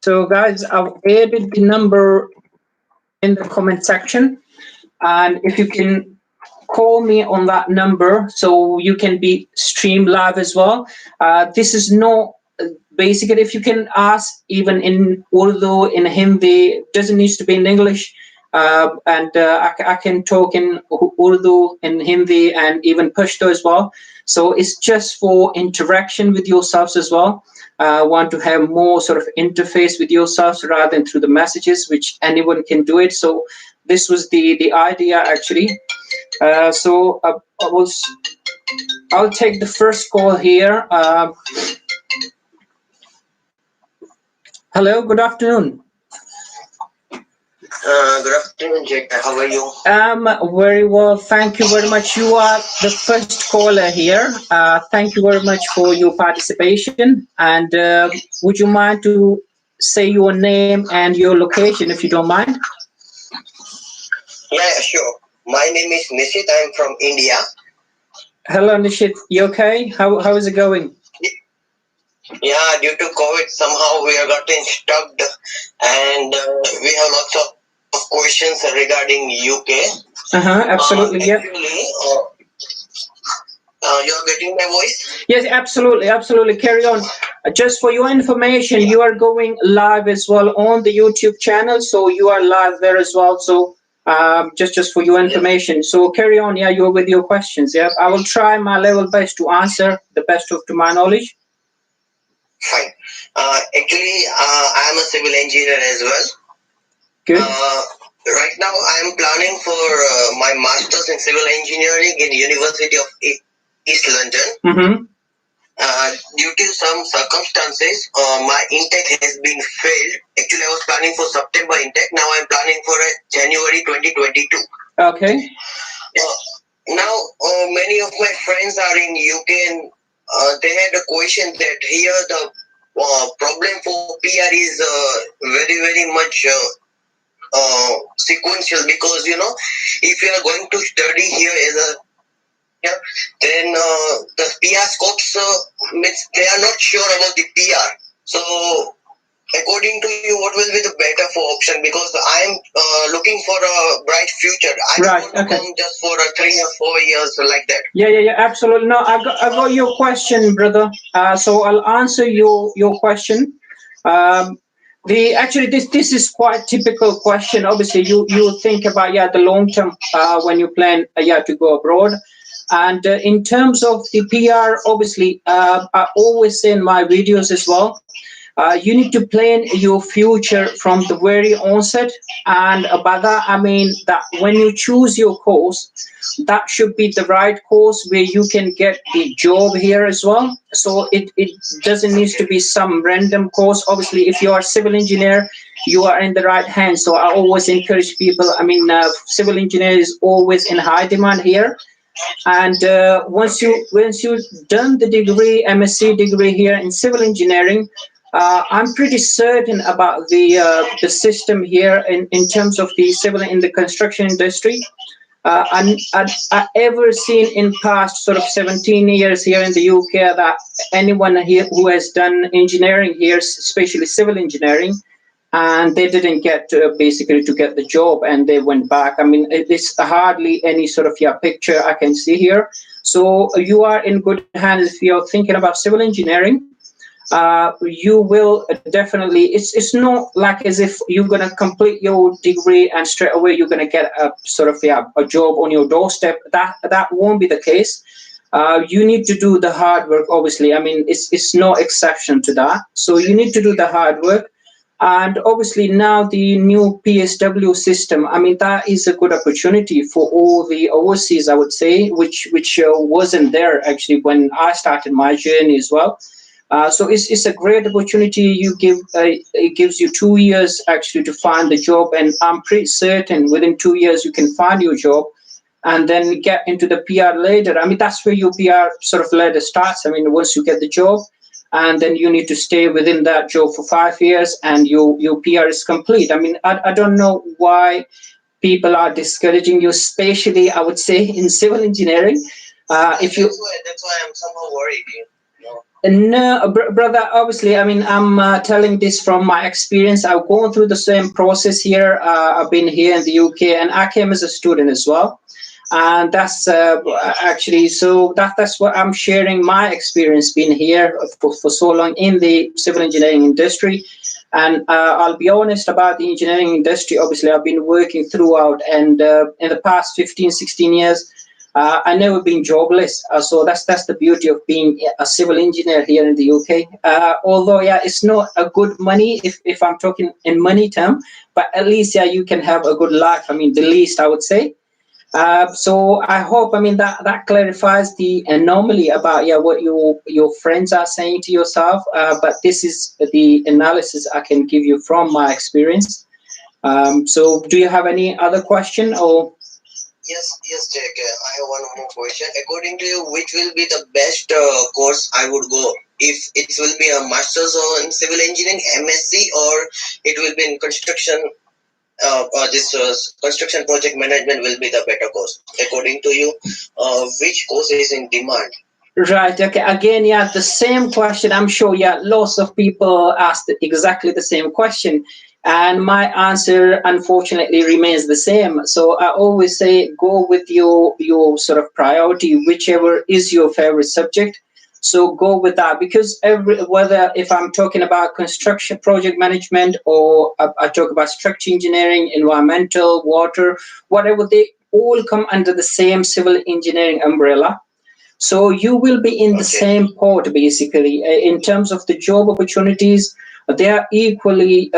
So guys, I've added the number in the comment section, and if you can call me on that number so you can be streamed live as well. This is no basically, if you can ask even in Urdu, in Hindi, doesn't need to be in English. I can talk in Urdu, in Hindi, and even Pashto as well. So it's just for interaction with yourselves as well. Want to have more sort of interface with yourselves rather than through the messages, which anyone can do it. So this was the idea actually. I'll take the first call here. Hello, good afternoon. Good afternoon, Jack. How are you? Very well, thank you very much. You are the first caller here. Thank you very much for your participation. And would you mind to say your name and your location, if you don't mind? Yeah, sure. My name is Nishit. I'm from India. Hello, Nishit. You okay? How is it going? Yeah, due to COVID, somehow we are getting stuck, and we have lots of questions regarding UK. Absolutely, yeah. Actually, you're getting my voice? Yes, absolutely, absolutely. Carry on. Just for your information, you are going live as well on the YouTube channel, so you are live there as well. So just for your information. So carry on. Yeah, you're with your questions. Yeah, I will try my level best to answer the best to my knowledge. Fine. Actually, I am a civil engineer as well. Good. Right now, I am planning for my master's in civil engineering in University of East London. Due to some circumstances, my intake has been failed. Actually, I was planning for September intake. Now I'm planning for a January 2022. Okay. Now, many of my friends are in UK, and they had a question that here the problem for PR is very, very much sequential, because if you are going to study here as a then the PR scopes means they are not sure about the PR. So according to you, what will be the better for option? Because I am looking for a bright future. I don't want to come just for 3 or 4 years like that. Yeah, absolutely. No, I got your question, brother. So I'll answer your question. This is quite typical question. Obviously, you think about the long term when you plan to go abroad. And in terms of the PR, obviously, I always say in my videos as well, you need to plan your future from the very onset. And by that, I mean that when you choose your course, that should be the right course where you can get the job here as well. So it doesn't need to be some random course. Obviously, if you are a civil engineer, you are in the right hands. So I always encourage people. I mean, civil engineer is always in high demand here. And once you've done the degree, MSc degree here in civil engineering, I'm pretty certain about the system here in terms of the civil in the construction industry. I ever seen in past sort of 17 years here in the UK that anyone here who has done engineering here, especially civil engineering, and they didn't get basically to get the job, and they went back. I mean, it's hardly any sort of picture I can see here. So you are in good hands if you're thinking about civil engineering. You will definitely. It's not like as if you're gonna complete your degree and straight away you're gonna get a sort of a job on your doorstep. That won't be the case. You need to do the hard work. Obviously, I mean it's no exception to that. So you need to do the hard work. And obviously now the new PSW system, I mean, that is a good opportunity for all the overseas, I would say, which wasn't there actually when I started my journey as well. So it's a great opportunity. It gives you 2 years actually to find the job, and I'm pretty certain within 2 years you can find your job and then get into the PR later. I mean, that's where your PR sort of ladder starts. I mean, once you get the job, and then you need to stay within that job for 5 years, and your PR is complete. I mean, I don't know why people are discouraging you, especially I would say in civil engineering. That's why I'm somehow worried. No, brother, obviously, I mean, I'm telling this from my experience. I've gone through the same process here. I've been here in the UK, and I came as a student as well. And that's actually, so that's what I'm sharing my experience being here for so long in the civil engineering industry. And I'll be honest about the engineering industry. Obviously, I've been working throughout, and in the past 15, 16 years, I never been jobless, so that's the beauty of being a civil engineer here in the UK. Although, yeah, it's not a good money if I'm talking in money term, but at least, yeah, you can have a good life. I mean, the least I would say. So I hope, I mean, that clarifies the anomaly about, yeah, what your friends are saying to yourself. But this is the analysis I can give you from my experience. So do you have any other question or? Yes, Jack. I have one more question. According to you, which will be the best course I would go? If it will be a master's in civil engineering, MSc, or it will be in construction, this construction project management will be the better course. According to you, which course is in demand? Right. Okay. Again, yeah, the same question. I'm sure, yeah, lots of people asked exactly the same question. And my answer, unfortunately, remains the same. So I always say go with your sort of priority, whichever is your favorite subject. So go with that, because whether if I'm talking about construction project management, or I talk about structural engineering, environmental, water, whatever, they all come under the same civil engineering umbrella. So you will be in the same port, basically, in terms of the job opportunities. They are equally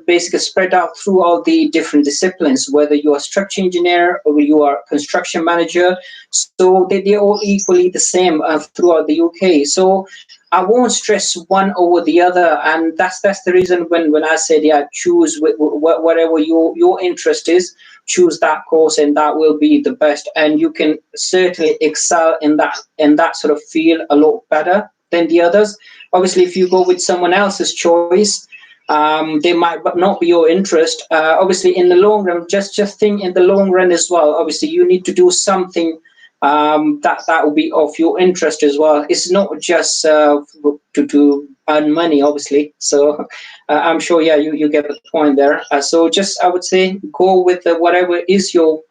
basically spread out throughout the different disciplines, whether you are structural engineer or you are construction manager. So they're all equally the same throughout the UK. So I won't stress one over the other, and that's the reason when I said, yeah, choose whatever your interest is, choose that course, and that will be the best, and you can certainly excel in that sort of field a lot better than the others. Obviously, if you go with someone else's choice, they might not be your interest. Obviously, in the long run, just think in the long run as well. Obviously, you need to do something that will be of your interest as well. It's not just to earn money, obviously. So I'm sure, yeah, you get the point there. So just I would say go with whatever is your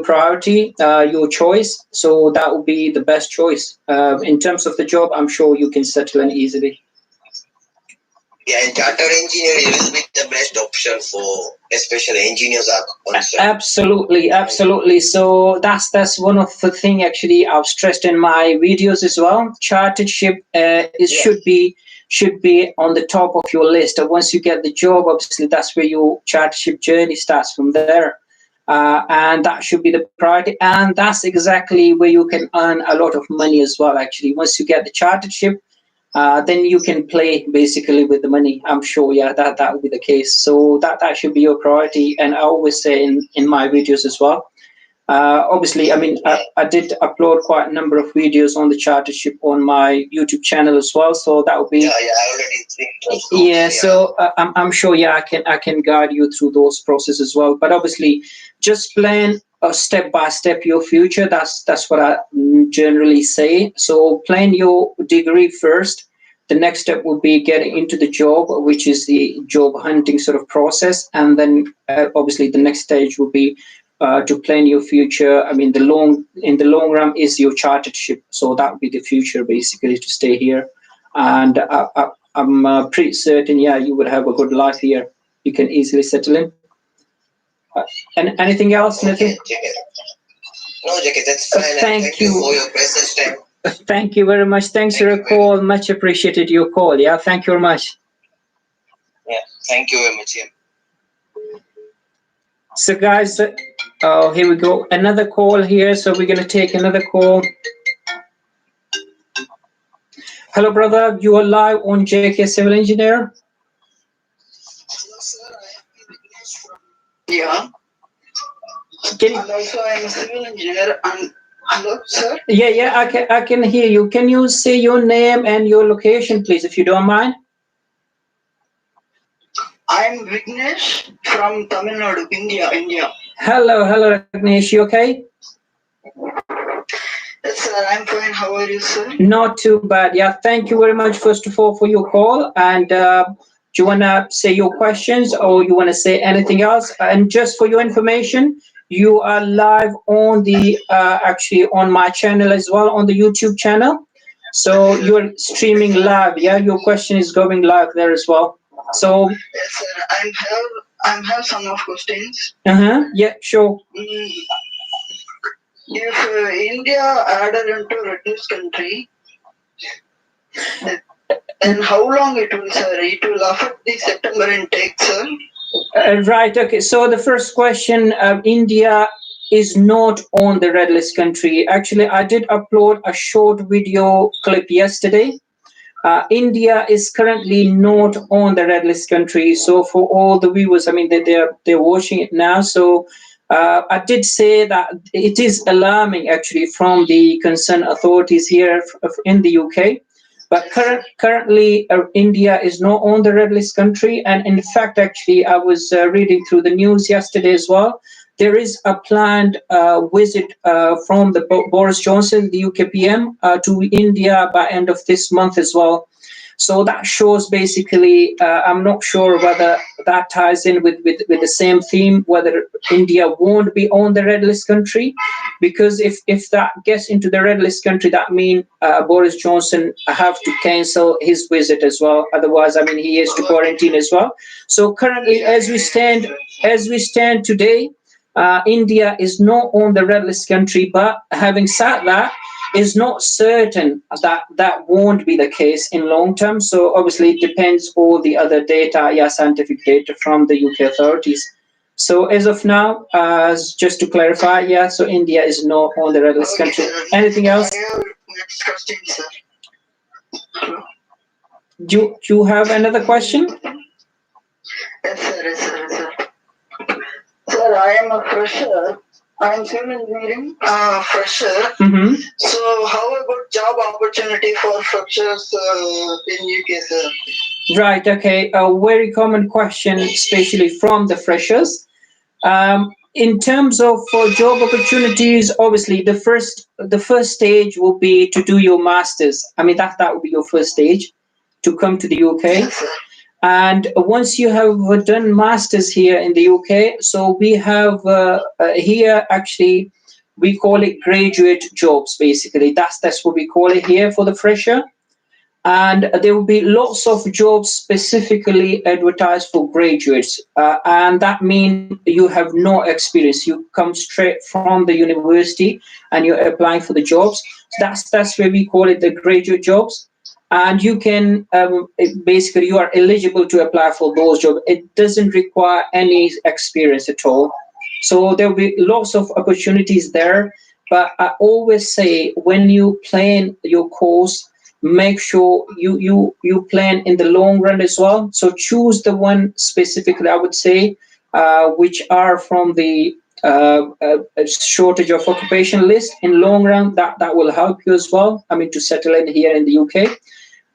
priority, your choice. So that would be the best choice. In terms of the job, I'm sure you can settle in easily. Yeah, and chartered engineer will be the best option for especially engineers are concerned. Absolutely. So that's one of the thing actually I've stressed in my videos as well. Chartership should be on the top of your list. Once you get the job, obviously that's where your chartership journey starts from there. And that should be the priority. And that's exactly where you can earn a lot of money as well, actually. Once you get the chartership, then you can play basically with the money. I'm sure, yeah, that will be the case. So that should be your priority. And I always say in my videos as well. Obviously, I mean, I did upload quite a number of videos on the chartership on my YouTube channel as well. So that would be I already think those course, yeah. So I'm sure, yeah, I can guide you through those processes as well. But obviously, just plan step by step your future. That's what I generally say. So plan your degree first. The next step would be getting into the job, which is the job hunting sort of process, and then obviously the next stage would be to plan your future. I mean, in the long run is your chartership. So that would be the future, basically, to stay here. And I'm pretty certain, yeah, you would have a good life here. You can easily settle in. And anything else, Nathan? No, Jackie, that's fine. Thank you for your precious time. Thank you very much. Thanks for your call. Much appreciated your call. Yeah, thank you very much. Yeah, thank you very much. Yeah. So, guys, here we go. Another call here. So we're going to take another call. Hello, brother. You are live on JK Civil Engineer. Hello, sir. Yeah. And also, I am a civil engineer. And hello, sir. Yeah. I can hear you. Can you say your name and your location, please, if you don't mind? I am Vignesh from Tamil Nadu, India. Hello, Vignesh. You okay? Yes, sir. I'm fine. How are you, sir? Not too bad. Yeah, thank you very much, first of all, for your call. And do you want to say your questions or you want to say anything else? And just for your information, you are live on the actually on my channel as well, on the YouTube channel. So you're streaming live. Yeah, your question is going live there as well. So Yes, sir. I'm have some of questions. yeah, sure. If India added into reduced country, then how long it will, sir? It will affect the September intake, sir. Right. Okay. So the first question, India is not on the red list country. Actually, I did upload a short video clip yesterday. India is currently not on the red list country. So for all the viewers, I mean, they're watching it now. So I did say that it is alarming actually from the concerned authorities here in the UK. But currently, India is not on the red list country. And in fact, actually, I was reading through the news yesterday as well. There is a planned visit from the Boris Johnson, the UK PM, to India by end of this month as well. So that shows basically, I'm not sure whether that ties in with the same theme, whether India won't be on the red list country, because if that gets into the red list country, that means Boris Johnson have to cancel his visit as well. Otherwise, I mean, he is to quarantine as well. So currently, as we stand today, India is not on the red list country, but having said that, is not certain that that won't be the case in long term. So obviously it depends all the other data, scientific data from the UK authorities. So as of now, just to clarify, so India is not on the red list country. Anything else? Next question, sir. Do you have another question? Yes, sir. Yes, sir. Yes, sir. Sir, I am a fresher. I am civil engineering fresher. Mm-hmm. So, how about job opportunity for freshers in UK, sir? Right. Okay. A very common question, especially from the freshers. In terms of job opportunities, obviously the first stage will be to do your masters. I mean that would be your first stage to come to the UK. Yes, and once you have done masters here in the UK, so we have here actually we call it graduate jobs. Basically, that's what we call it here for the fresher. And there will be lots of jobs specifically advertised for graduates, and that means you have no experience. You come straight from the university and you're applying for the jobs. So that's where we call it the graduate jobs. And you can basically you are eligible to apply for those jobs. It doesn't require any experience at all. So there will be lots of opportunities there. But I always say when you plan your course, make sure you plan in the long run as well. So choose the one specifically, I would say, which are from the shortage of occupation list. In long run, that will help you as well. I mean, to settle in here in the UK.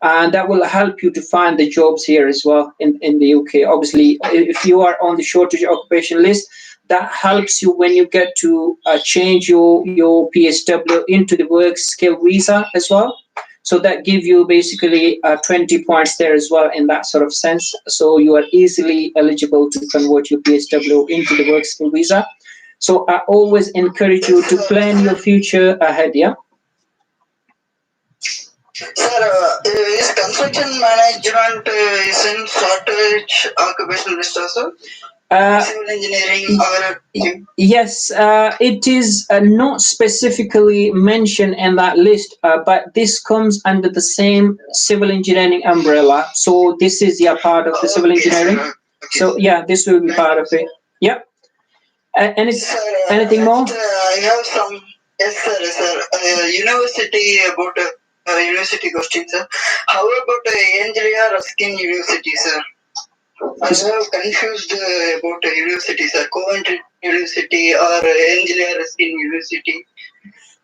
And that will help you to find the jobs here as well in the UK. Obviously, if you are on the shortage of occupation list, that helps you when you get to change your PSW into the work skill visa as well. So that give you basically 20 points there as well in that sort of sense. So you are easily eligible to convert your PSW into the work skill visa. So I always encourage you to plan your future ahead, yeah? Sir, is construction management is in shortage occupational list also? Civil engineering or yes, it is not specifically mentioned in that list, but this comes under the same civil engineering umbrella. So this is part of the civil engineering. Okay. So this will be part of it. Yep. And it's anything more? I have some. Yes, sir. Yes, sir. University about university question, sir. How about engineer Ruskin University, sir? I have confused about university, sir. Coventry University or engineer Ruskin University.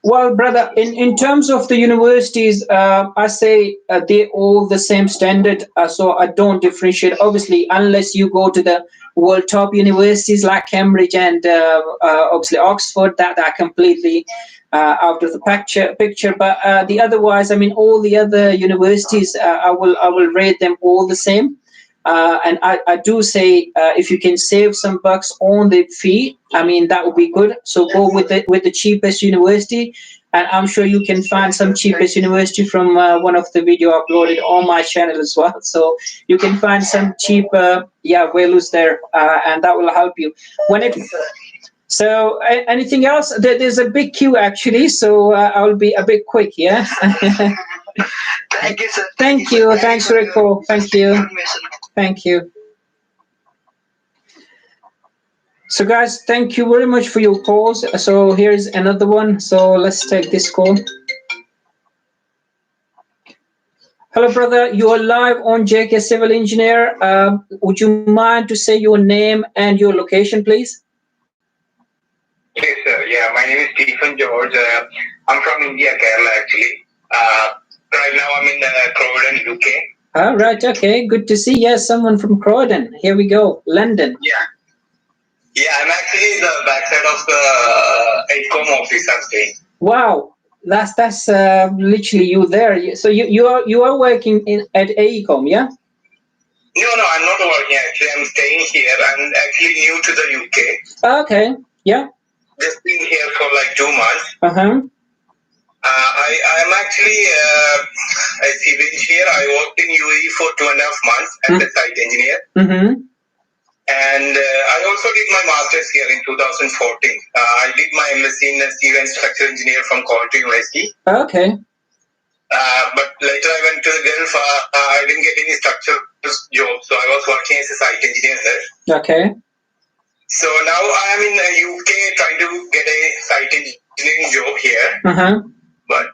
Well, brother, in terms of the universities, I say they're all the same standard. So I don't differentiate. Obviously, unless you go to the world top universities like Cambridge and obviously Oxford, that are completely out of the picture. But the otherwise, I mean, all the other universities, I will rate them all the same. And I do say if you can save some bucks on the fee, I mean that would be good. So go with the cheapest university, and I'm sure you can find some cheapest university from one of the video uploaded on my channel as well. So you can find some cheaper values there, and that will help you when it. So anything else? There's a big queue actually, so I'll be a bit quick. Yeah. Thank you, sir. Thank you. Thanks for the call. Thank you. Thank you. So guys, thank you very much for your calls. So here's another one. So let's take this call. Hello, brother. You are live on JK Civil Engineer. Would you mind to say your name and your location, please? Yes, sir. Yeah, my name is Stephen George. I'm from India, Kerala, actually. Right now, I'm in Croydon, UK. All right. Okay. Good to see. Yes, someone from Croydon. Here we go. London. Yeah. Yeah, I'm actually in the backside of the ACOM office I'm staying. Wow. That's literally you there. So you are working at AECOM, yeah? No, I'm not working actually. I'm staying here. I'm actually new to the UK. Okay. Yeah. Just been here for like 2 months. I'm actually a civil engineer. I worked in UAE for 2.5 months as a site engineer. And I also did my master's here in 2014. I did my MSc in Civil and Structural Engineer from Quality University. Okay. But later I went to the Gulf. I didn't get any structural job, so I was working as a site engineer there. Okay. So now I am in the UK trying to get a site engineering job here. But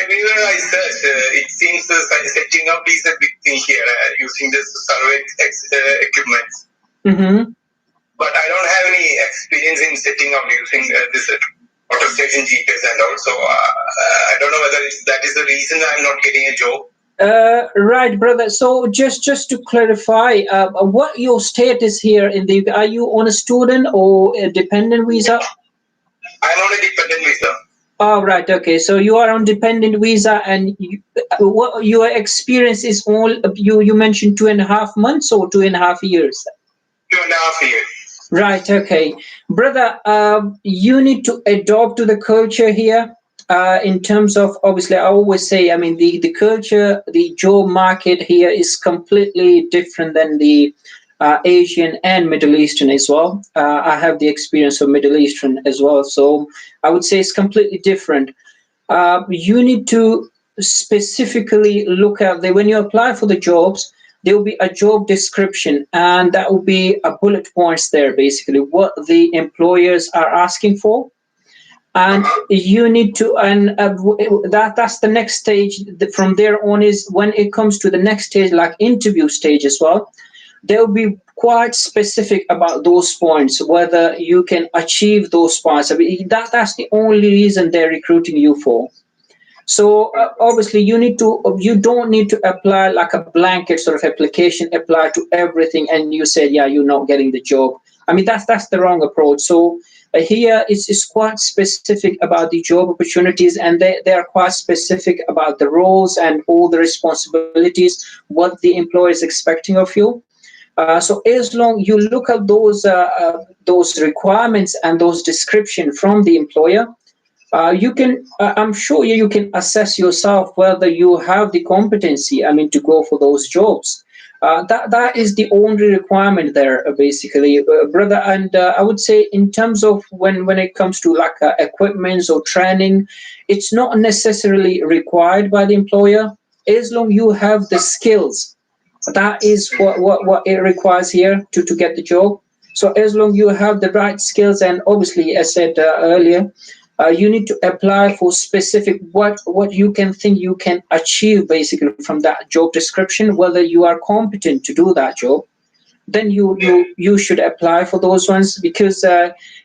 everywhere I search, it seems setting up is a big thing here, using this survey equipment. But I don't have any experience in setting up using this auto station GPS and all. So I don't know whether that is the reason I'm not getting a job. Right, brother. So just to clarify, what your status here in the UK? Are you on a student or a dependent visa? I'm on a dependent visa. Oh, right. Okay. So you are on dependent visa, and what your experience is all you mentioned 2.5 months or 2.5 years? 2.5 years. Right. Okay, brother. You need to adopt to the culture here. In terms of, obviously, I always say, I mean, the culture, the job market here is completely different than the Asian and Middle Eastern as well. I have the experience of Middle Eastern as well. So I would say it's completely different. You need to specifically look at when you apply for the jobs, there will be a job description, and that will be a bullet points there, basically what the employers are asking for. And you need to, and that's the next stage. From there on is when it comes to the next stage, like interview stage as well, they'll be quite specific about those points, whether you can achieve those points. I mean, that's the only reason they're recruiting you for. So obviously you don't need to apply like a blanket sort of application, apply to everything, and you said, yeah, you're not getting the job. I mean, that's the wrong approach. So here it's quite specific about the job opportunities, and they are quite specific about the roles and all the responsibilities, what the employer is expecting of you. So as long you look at those requirements and those description from the employer, you can, I'm sure you can assess yourself whether you have the competency, I mean, to go for those jobs. That is the only requirement there, basically, brother. And I would say in terms of when it comes to like equipment or training, it's not necessarily required by the employer as long you have the skills. That is what it requires here to get the job. So as long you have the right skills, and obviously, as said earlier, you need to apply for specific what you can think you can achieve basically from that job description, whether you are competent to do that job. Then you should apply for those ones, because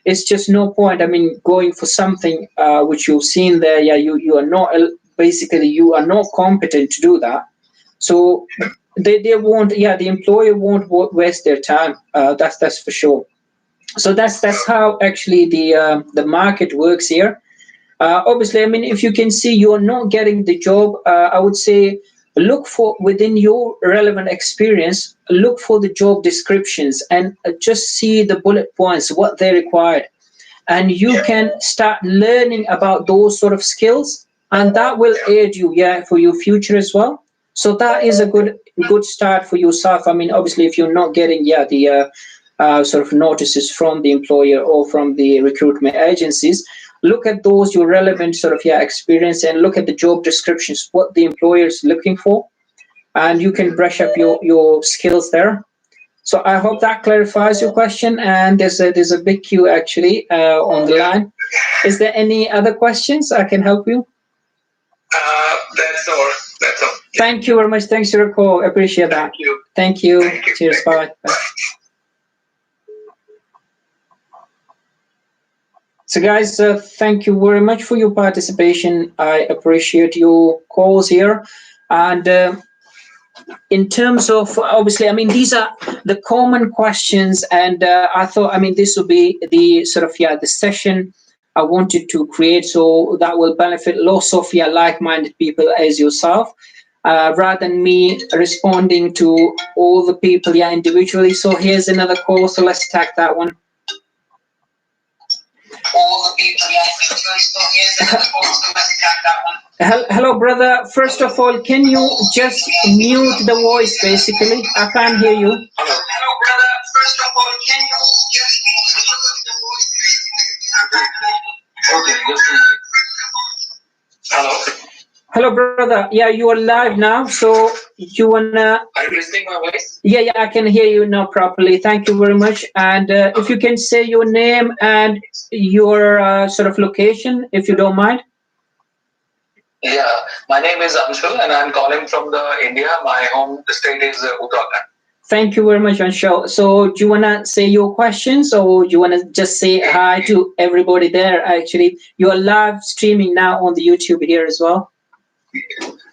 it's just no point, I mean, going for something which you've seen there, you are not, basically you are not competent to do that. So they won't, the employer won't waste their time. That's for sure. So that's how actually the market works here. Obviously, I mean, if you can see you're not getting the job, I would say look for within your relevant experience, look for the job descriptions and just see the bullet points, what they required. And you can start learning about those sort of skills, and that will aid you, for your future as well. So that is a good start for yourself. I mean, obviously, if you're not getting, the sort of notices from the employer or from the recruitment agencies, look at those your relevant sort of experience and look at the job descriptions, what the employer is looking for, and you can brush up your skills there. So I hope that clarifies your question. And there's a big queue actually on the line. Is there any other questions I can help you? That's all. That's all. Thank you very much. Thanks for your call. Appreciate that. Thank you. Thank you. Cheers. Bye. Bye. So guys, thank you very much for your participation. I appreciate your calls here. And in terms of, obviously, I mean, these are the common questions. And I thought, I mean, this will be the sort of, the session I wanted to create. So that will benefit lots of like-minded people as yourself, rather than me responding to all the people individually. So here's another call. So let's take that one. All the people, so here's another call, so let's take that one. Hello, brother. First of all, can you just mute the voice, basically? I can't hear you. Hello, brother. First of all, can you just mute the voice, basically? Okay, just a minute. Hello? Hello, brother. Yeah, you are live now. So you wanna? Are you listening to my voice? Yeah, I can hear you now properly. Thank you very much. And if you can say your name and your sort of location, if you don't mind. Yeah, my name is Anshul and I'm calling from India. My home state is Uttarakhand. Thank you very much, Anshul. So do you want to say your questions or do you want to just say hi to everybody there? Actually, you are live streaming now on the YouTube here as well.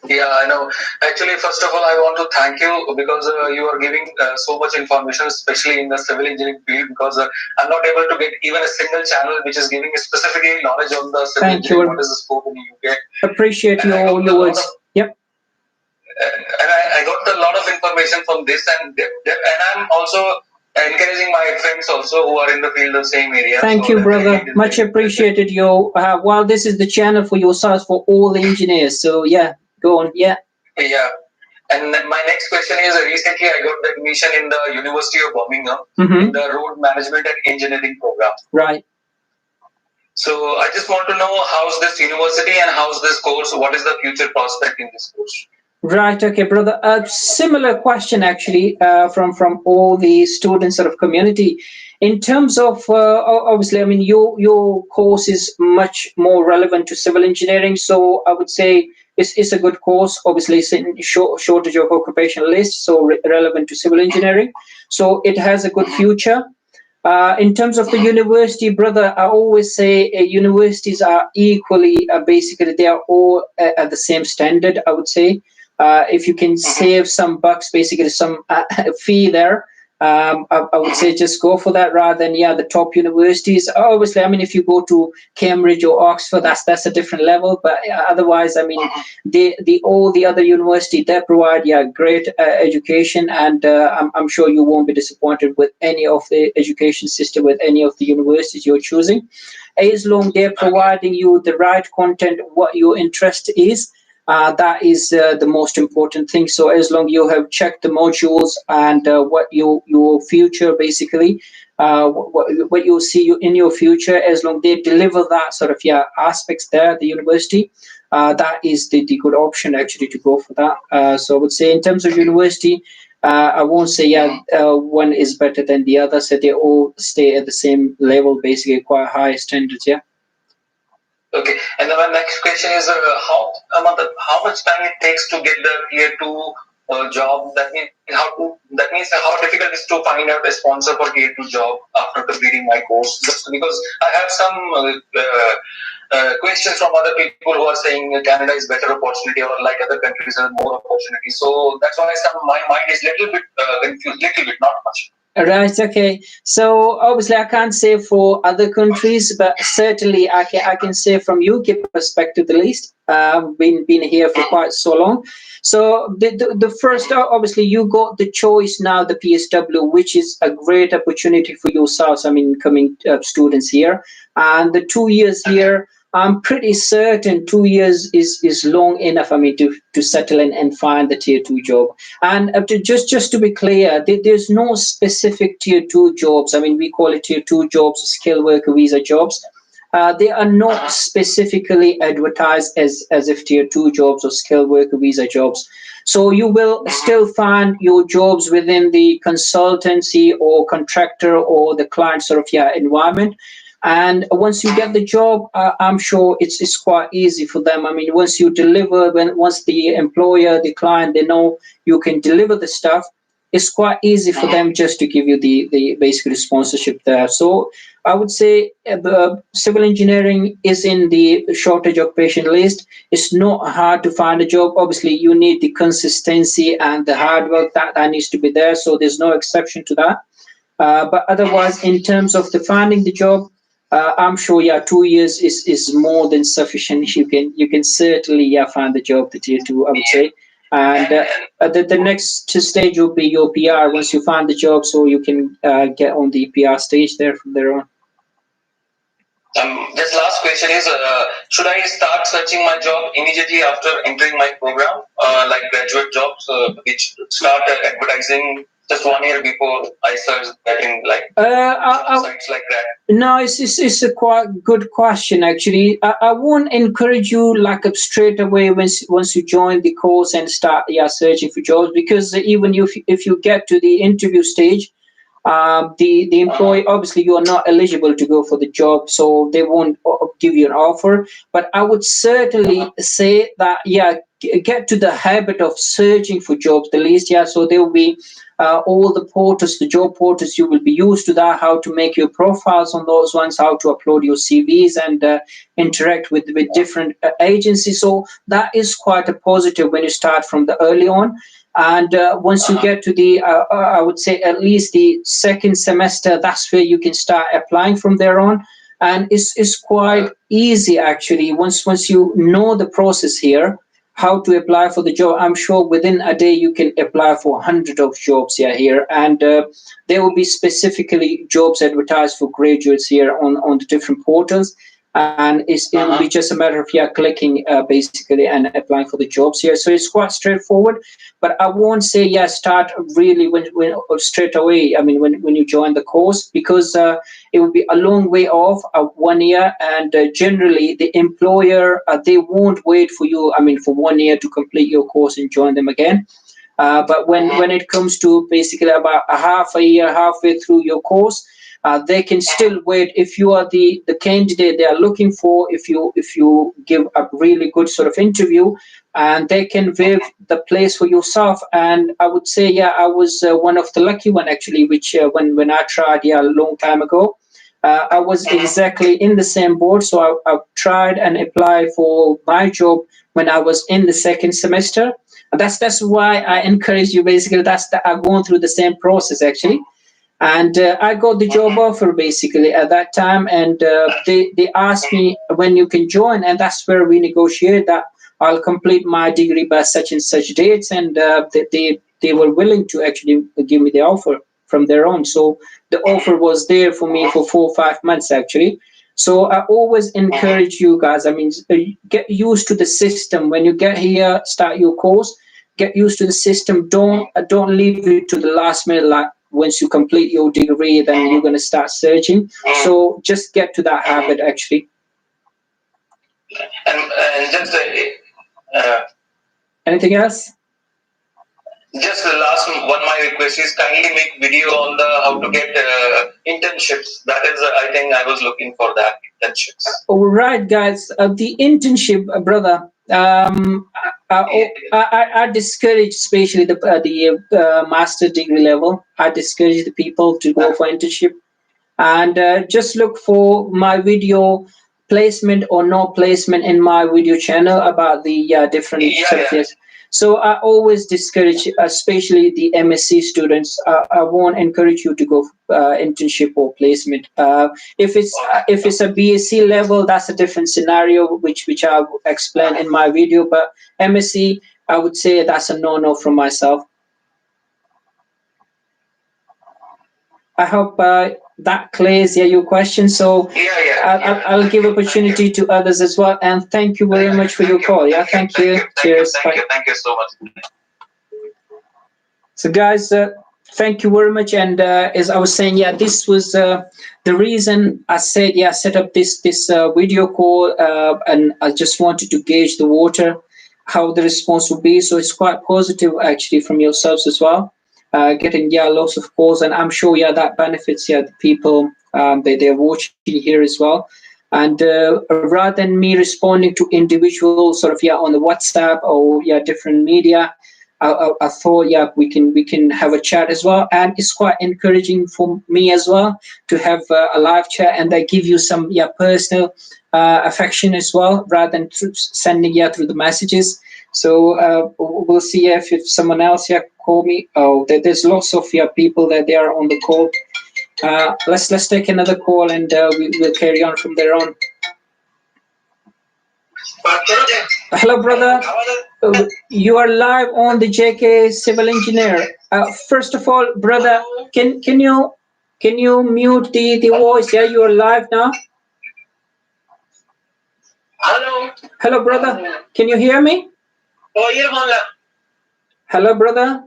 Yeah, I know. Actually, first of all, I want to thank you because you are giving so much information, especially in the civil engineering field, because I'm not able to get even a single channel which is giving specifically knowledge on the civil engineering, what is the scope in the UK. Appreciate your words. Yep. And I got a lot of information from this, and I'm also encouraging my friends also who are in the field of same area. Thank you, brother. Much appreciated. Well, this is the channel for yourselves for all engineers. So yeah, go on. Yeah. Yeah. And my next question is, recently I got the admission in the University of Birmingham in the Road Management and Engineering program. Right. So I just want to know how's this university and how's this course? What is the future prospect in this course? Right. Okay, brother. A similar question actually from all the students sort of community. In terms of obviously, I mean, your course is much more relevant to civil engineering. So I would say it's a good course. Obviously, it's in shortage of occupational lists, so relevant to civil engineering. So it has a good future. In terms of the university, brother, I always say universities are equally, basically, they are all at the same standard, I would say. If you can save some bucks, basically some fee there, I would say just go for that rather than the top universities. Obviously, I mean, if you go to Cambridge or Oxford, that's a different level. But otherwise, I mean, all the other university, they provide great education, and I'm sure you won't be disappointed with any of the education system with any of the universities you're choosing, as long they're providing you the right content, what your interest is. That is the most important thing. So as long you have checked the modules and what your future basically, what you'll see in your future, as long they deliver that sort of aspects there at the university, that is the good option actually to go for that. So I would say in terms of university, I won't say one is better than the other. So they all stay at the same level, basically quite high standards. Yeah. Okay, and then my next question is how much time it takes to get the tier 2 job? That means how difficult it is to find out a sponsor for tier 2 job after completing my course. Just because I have some questions from other people who are saying Canada is better opportunity or like other countries have more opportunity. So that's why my mind is little bit confused, little bit, not much. Right. Okay. So obviously, I can't say for other countries, but certainly I can say from UK perspective, the least. Been here for quite so long. So the first, obviously, you got the choice now, the PSW, which is a great opportunity for yourselves. I mean, coming students here, and the 2 years here. I'm pretty certain 2 years is long enough. I mean, to settle in and find the tier 2 job. And just to be clear, there's no specific tier 2 jobs. I mean, we call it tier 2 jobs, skilled worker visa jobs. They are not specifically advertised as if tier 2 jobs or skilled worker visa jobs. So you will still find your jobs within the consultancy or contractor or the client sort of environment. And once you get the job, I'm sure it's quite easy for them. I mean, once you deliver, once the employer, the client, they know you can deliver the stuff, it's quite easy for them just to give you the basically sponsorship there. So I would say civil engineering is in the shortage occupation list. It's not hard to find a job. Obviously, you need the consistency and the hard work that needs to be there. So there's no exception to that. But otherwise, in terms of the finding the job, I'm sure 2 years is more than sufficient. You can certainly find the job, the tier 2, I would say. And the next stage will be your PR once you find the job, so you can get on the PR stage there from there on. This last question is, should I start searching my job immediately after entering my program, like graduate jobs, which start advertising just 1 year before I start getting like sites like that? No, it's a quite good question actually. I won't encourage you like straight away once you join the course and start searching for jobs, because even if you get to the interview stage, the employee, obviously you are not eligible to go for the job, so they won't give you an offer. But I would certainly say that get to the habit of searching for jobs the least. So there will be all the portals, the job portals, you will be used to that, how to make your profiles on those ones, how to upload your CVs and interact with different agencies. So that is quite a positive when you start from the early on. And once you get to the, I would say at least the second semester, that's where you can start applying from there on. And it's quite easy actually. Once you know the process here, how to apply for the job, I'm sure within a day you can apply for 100 of jobs here. And there will be specifically jobs advertised for graduates here on the different portals. And it will be just a matter of clicking basically and applying for the jobs here. So it's quite straightforward. But I won't say start really when straight away. I mean when you join the course, because it will be a long way off, 1 year, and generally the employer they won't wait for you. I mean for 1 year to complete your course and join them again. But when it comes to basically about a half a year, halfway through your course, they can still wait. If you are the candidate they are looking for, if you give a really good sort of interview, and they can waive the place for yourself. And I would say I was one of the lucky one actually, which when I tried a long time ago, I was exactly in the same boat. So I tried and applied for my job when I was in the second semester. That's why I encourage you basically. I've gone through the same process actually. And I got the job offer basically at that time, and they asked me when you can join, and that's where we negotiated that I'll complete my degree by such and such dates, and they were willing to actually give me the offer from their own. So the offer was there for me for 4 or 5 months actually. So I always encourage you guys. I mean, get used to the system when you get here. Start your course. Get used to the system. Don't leave it to the last minute. Like once you complete your degree, then you're going to start searching. So just get to that habit actually. And just anything else? Just the last one, my request is kindly make video on the how to get internships. That is, I think I was looking for that internships. All right, guys. The internship, brother. I discourage, especially the master degree level. I discourage the people to go for internship, and just look for my video placement or no placement in my video channel about the different. So I always discourage, especially the MSc students. I won't encourage you to go internship or placement. If it's a BSc level, that's a different scenario, which I'll explain in my video. But MSc, I would say that's a no-no from myself. I hope that clears your question. So I'll give opportunity to others as well. And thank you very much for your call. Yeah, thank you. Cheers. Thank you so much. So guys, thank you very much. And as I was saying, this was the reason I said, set up this video call, and I just wanted to gauge the water, how the response will be. So it's quite positive actually from yourselves as well. Getting lots of calls, and I'm sure that benefits the people they're watching here as well. And rather than me responding to individuals sort of on the WhatsApp or different media, I thought we can have a chat as well, and it's quite encouraging for me as well to have a live chat, and they give you some personal affection as well, rather than sending through the messages. So we'll see if someone else call me. Oh, there's lots of people that they are on the call. Let's take another call, and we'll carry on from there on. Hello, brother. You are live on the JK Civil Engineer. First of all, brother, can you mute the voice? Yeah, you are live now. Hello. Hello, brother. Can you hear me? Hello, brother.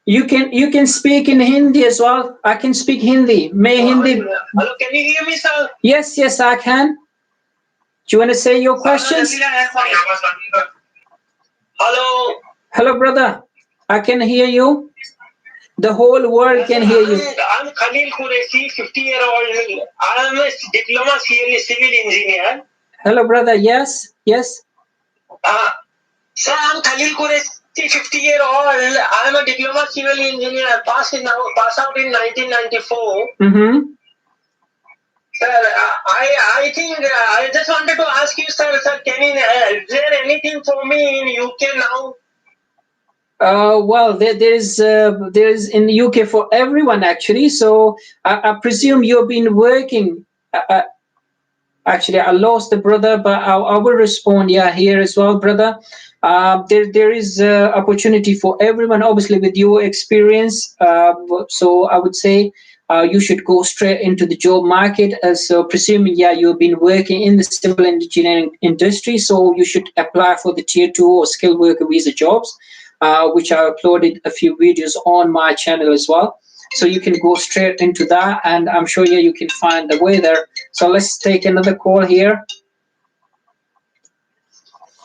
You can speak in Hindi as well. I can speak Hindi. Hindi. Hello, can you hear me, sir? Yes, I can. Do you want to say your questions? Hello. Hello, brother. I can hear you. The whole world can hear you. I'm Khalil Qureshi, 50-year-old. I'm a diploma civil engineer. Hello, brother. Yes. Sir, I'm Khalil Qureshi, 50-year-old. I'm a diploma civil engineer. Passed out in 1994. Mm-hmm. Sir, I think I just wanted to ask you, sir, is there anything for me in UK now? Well, there's in the UK for everyone actually. So I presume you've been working. Actually, I lost the brother, but I will respond here as well, brother. There is opportunity for everyone, obviously, with your experience. So I would say you should go straight into the job market. So presuming you've been working in the civil engineering industry, so you should apply for the tier 2 or skilled worker visa jobs, which I uploaded a few videos on my channel as well. So you can go straight into that, and I'm sure you can find the way there. So let's take another call here.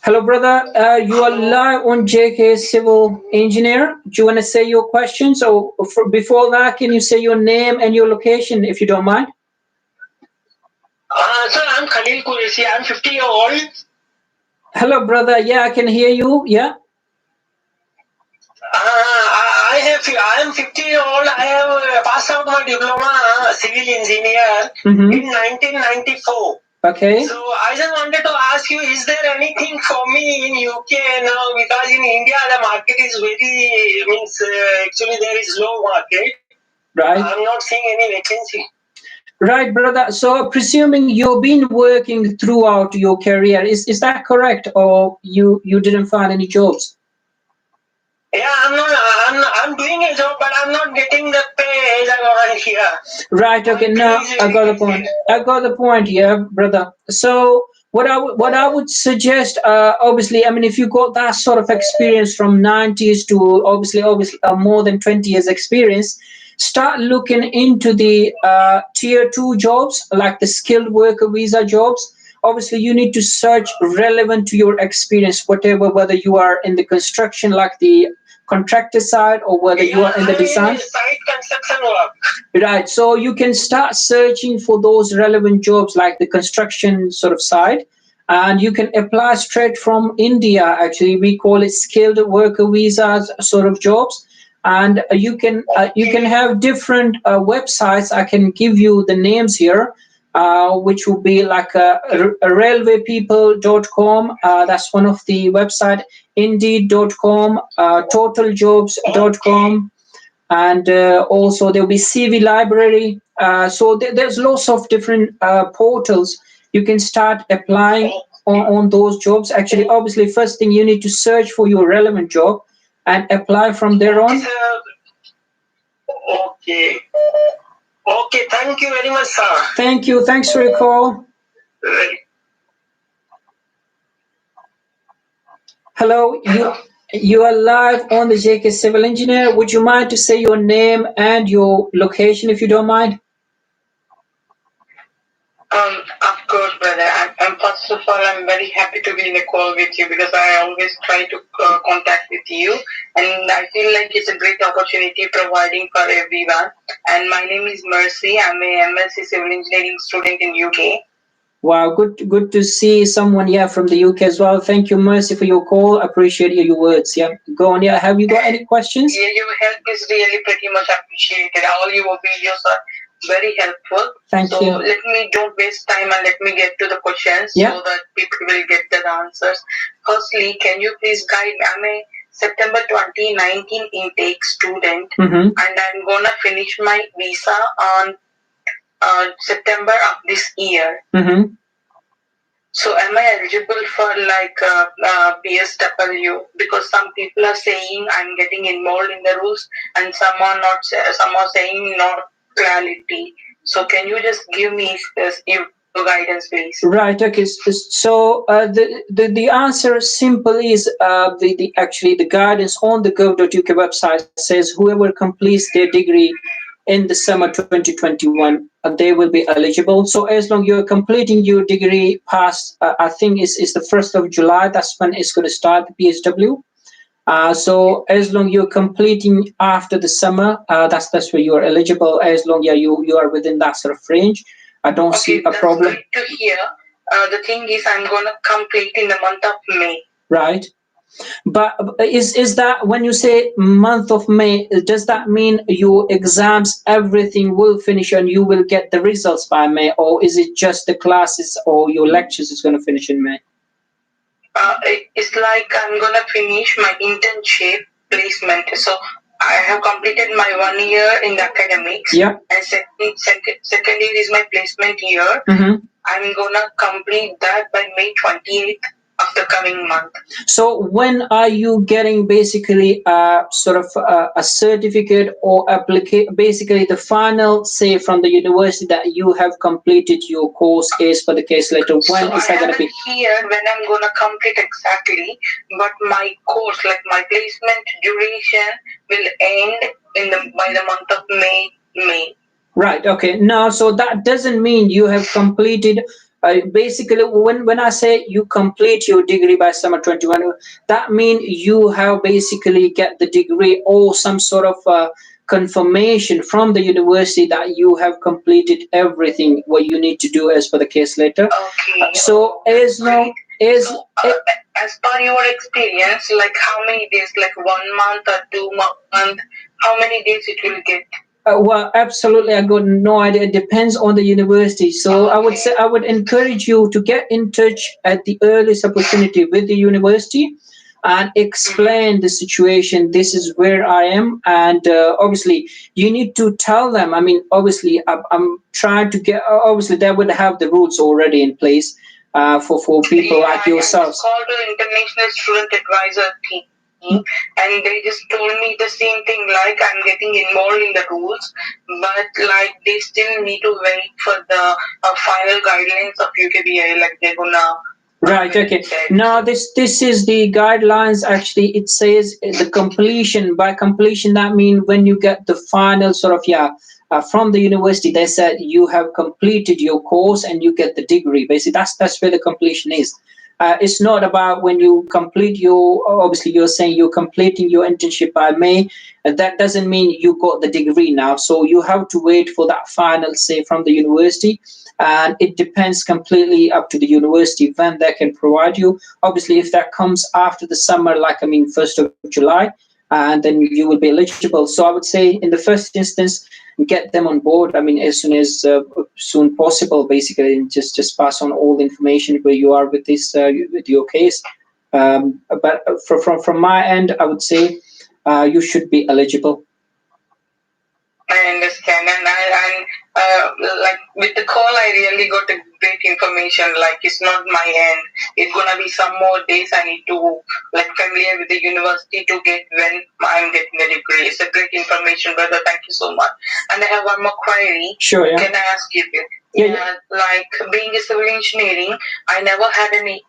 Hello, brother. You are live on JK Civil Engineer. Do you want to say your questions? Or before that, can you say your name and your location, if you don't mind? Sir, I'm Khalil Qureshi. I'm 50-year-old. Hello, brother. Yeah, I can hear you. Yeah. I am 50-year-old. I have passed out my diploma civil engineer in 1994. Okay. So I just wanted to ask you, is there anything for me in UK now? Because in India the market is actually there is low market. Right. I'm not seeing any vacancy. Right, brother. So presuming you've been working throughout your career, is that correct, or you didn't find any jobs? Yeah, I'm doing a job, but I'm not getting the pay as I want here. Right. Okay. No, I got the point. I got the point. Yeah, brother. So what I would suggest, obviously, I mean, if you got that sort of experience from 90s to obviously more than 20 years experience, start looking into the tier 2 jobs, like the skilled worker visa jobs. Obviously, you need to search relevant to your experience, whether you are in the construction, like the contractor side, or whether you are in the design. Site construction work. Right. So you can start searching for those relevant jobs, like the construction sort of side, and you can apply straight from India. Actually, we call it skilled worker visas sort of jobs. And you can have different websites. I can give you the names here. which will be like a railwaypeople.com. That's one of the website. Indeed.com, totaljobs.com, and also there'll be CV Library. So there's lots of different portals. You can start applying on those jobs. Actually, obviously, first thing you need to search for your relevant job and apply from there on. Okay. Okay, thank you very much, sir. Thank you. Thanks for your call. Hello, you are live on the JK Civil Engineer. Would you mind to say your name and your location if you don't mind? Of course, brother. I'm first of all, I'm very happy to be in a call with you because I always try to contact with you, and I feel like it's a great opportunity providing for everyone. And my name is Mercy. I'm a MSc Civil Engineering student in UK. Wow, good to see someone here from the UK as well. Thank you, Mercy, for your call. Appreciate your words. Yeah, go on. Yeah, have you got any questions? Yeah, your help is really pretty much appreciated. All your videos are very helpful. Thank you. So let me don't waste time and let me get to the questions so that people will get the answers. Firstly, can you please guide me? I'm a September 2019 intake student, and I'm gonna finish my visa on September of this year. So am I eligible for like PSW? Because some people are saying I'm getting involved in the rules, and some are not. Some are saying not clarity. So can you just give me your guidance, please? Right. Okay. So the answer simple is actually the guidance on the gov.uk website says whoever completes their degree in the summer 2021, they will be eligible. So as long you're completing your degree past, I think is the 1st of July, that's when it's going to start the PSW. So as long you're completing after the summer, that's where you're eligible. As long you are within that sort of range, I don't see a problem. Good to hear. The thing is, I'm going to complete in the month of May. Right. But is that when you say month of May, does that mean your exams, everything will finish and you will get the results by May, or is it just the classes or your lectures is going to finish in May? It's like I'm going to finish my internship placement. So I have completed my 1 year in the academics. Yeah. And second year is my placement year. I'm going to complete that by May 28th of the coming month. So when are you getting basically sort of a certificate or basically the final say from the university that you have completed your course is for the case letter? When is that going to be? Here when I'm going to complete exactly, but my course, like my placement duration, will end by the month of May. Right. Okay. No, so that doesn't mean you have completed. Basically, when I say you complete your degree by summer 21, that means you have basically get the degree or some sort of confirmation from the university that you have completed everything what you need to do as per the case letter. Okay. So as long as as per your experience, like how many days, like 1 month or 2 months, how many days it will get? Well, absolutely. I got no idea. It depends on the university. So I would say I would encourage you to get in touch at the earliest opportunity with the university and explain the situation. This is where I am. And obviously, you need to tell them. I mean, obviously, I'm trying to get, obviously, they would have the rules already in place for people like yourselves. I called the International Student Advisor team. And they just told me the same thing, like I'm getting involved in the rules, but like they still need to wait for the final guidelines of UKBI, like they're gonna. Right. Okay. Now this is the guidelines. Actually, it says the completion. By completion, that means when you get the final sort of from the university, they said you have completed your course and you get the degree. Basically, that's where the completion is. It's not about when you complete obviously you're saying you're completing your internship by May. That doesn't mean you got the degree now. So you have to wait for that final say from the university. And it depends completely up to the university when they can provide you. Obviously, if that comes after the summer, like 1st of July, and then you will be eligible. So I would say in the first instance, get them on board. I mean, as soon possible, basically, and just pass on all the information where you are with this with your case. But from my end, I would say you should be eligible. I understand, and like with the call, I really got a great information. Like it's not my end; it's gonna be some more days. I need to like familiar with the university to get when I'm getting a degree. It's a great information, brother. Thank you so much. And I have one more query. Sure. Yeah. Can I ask you? Yeah. Like being a civil engineering, I never had any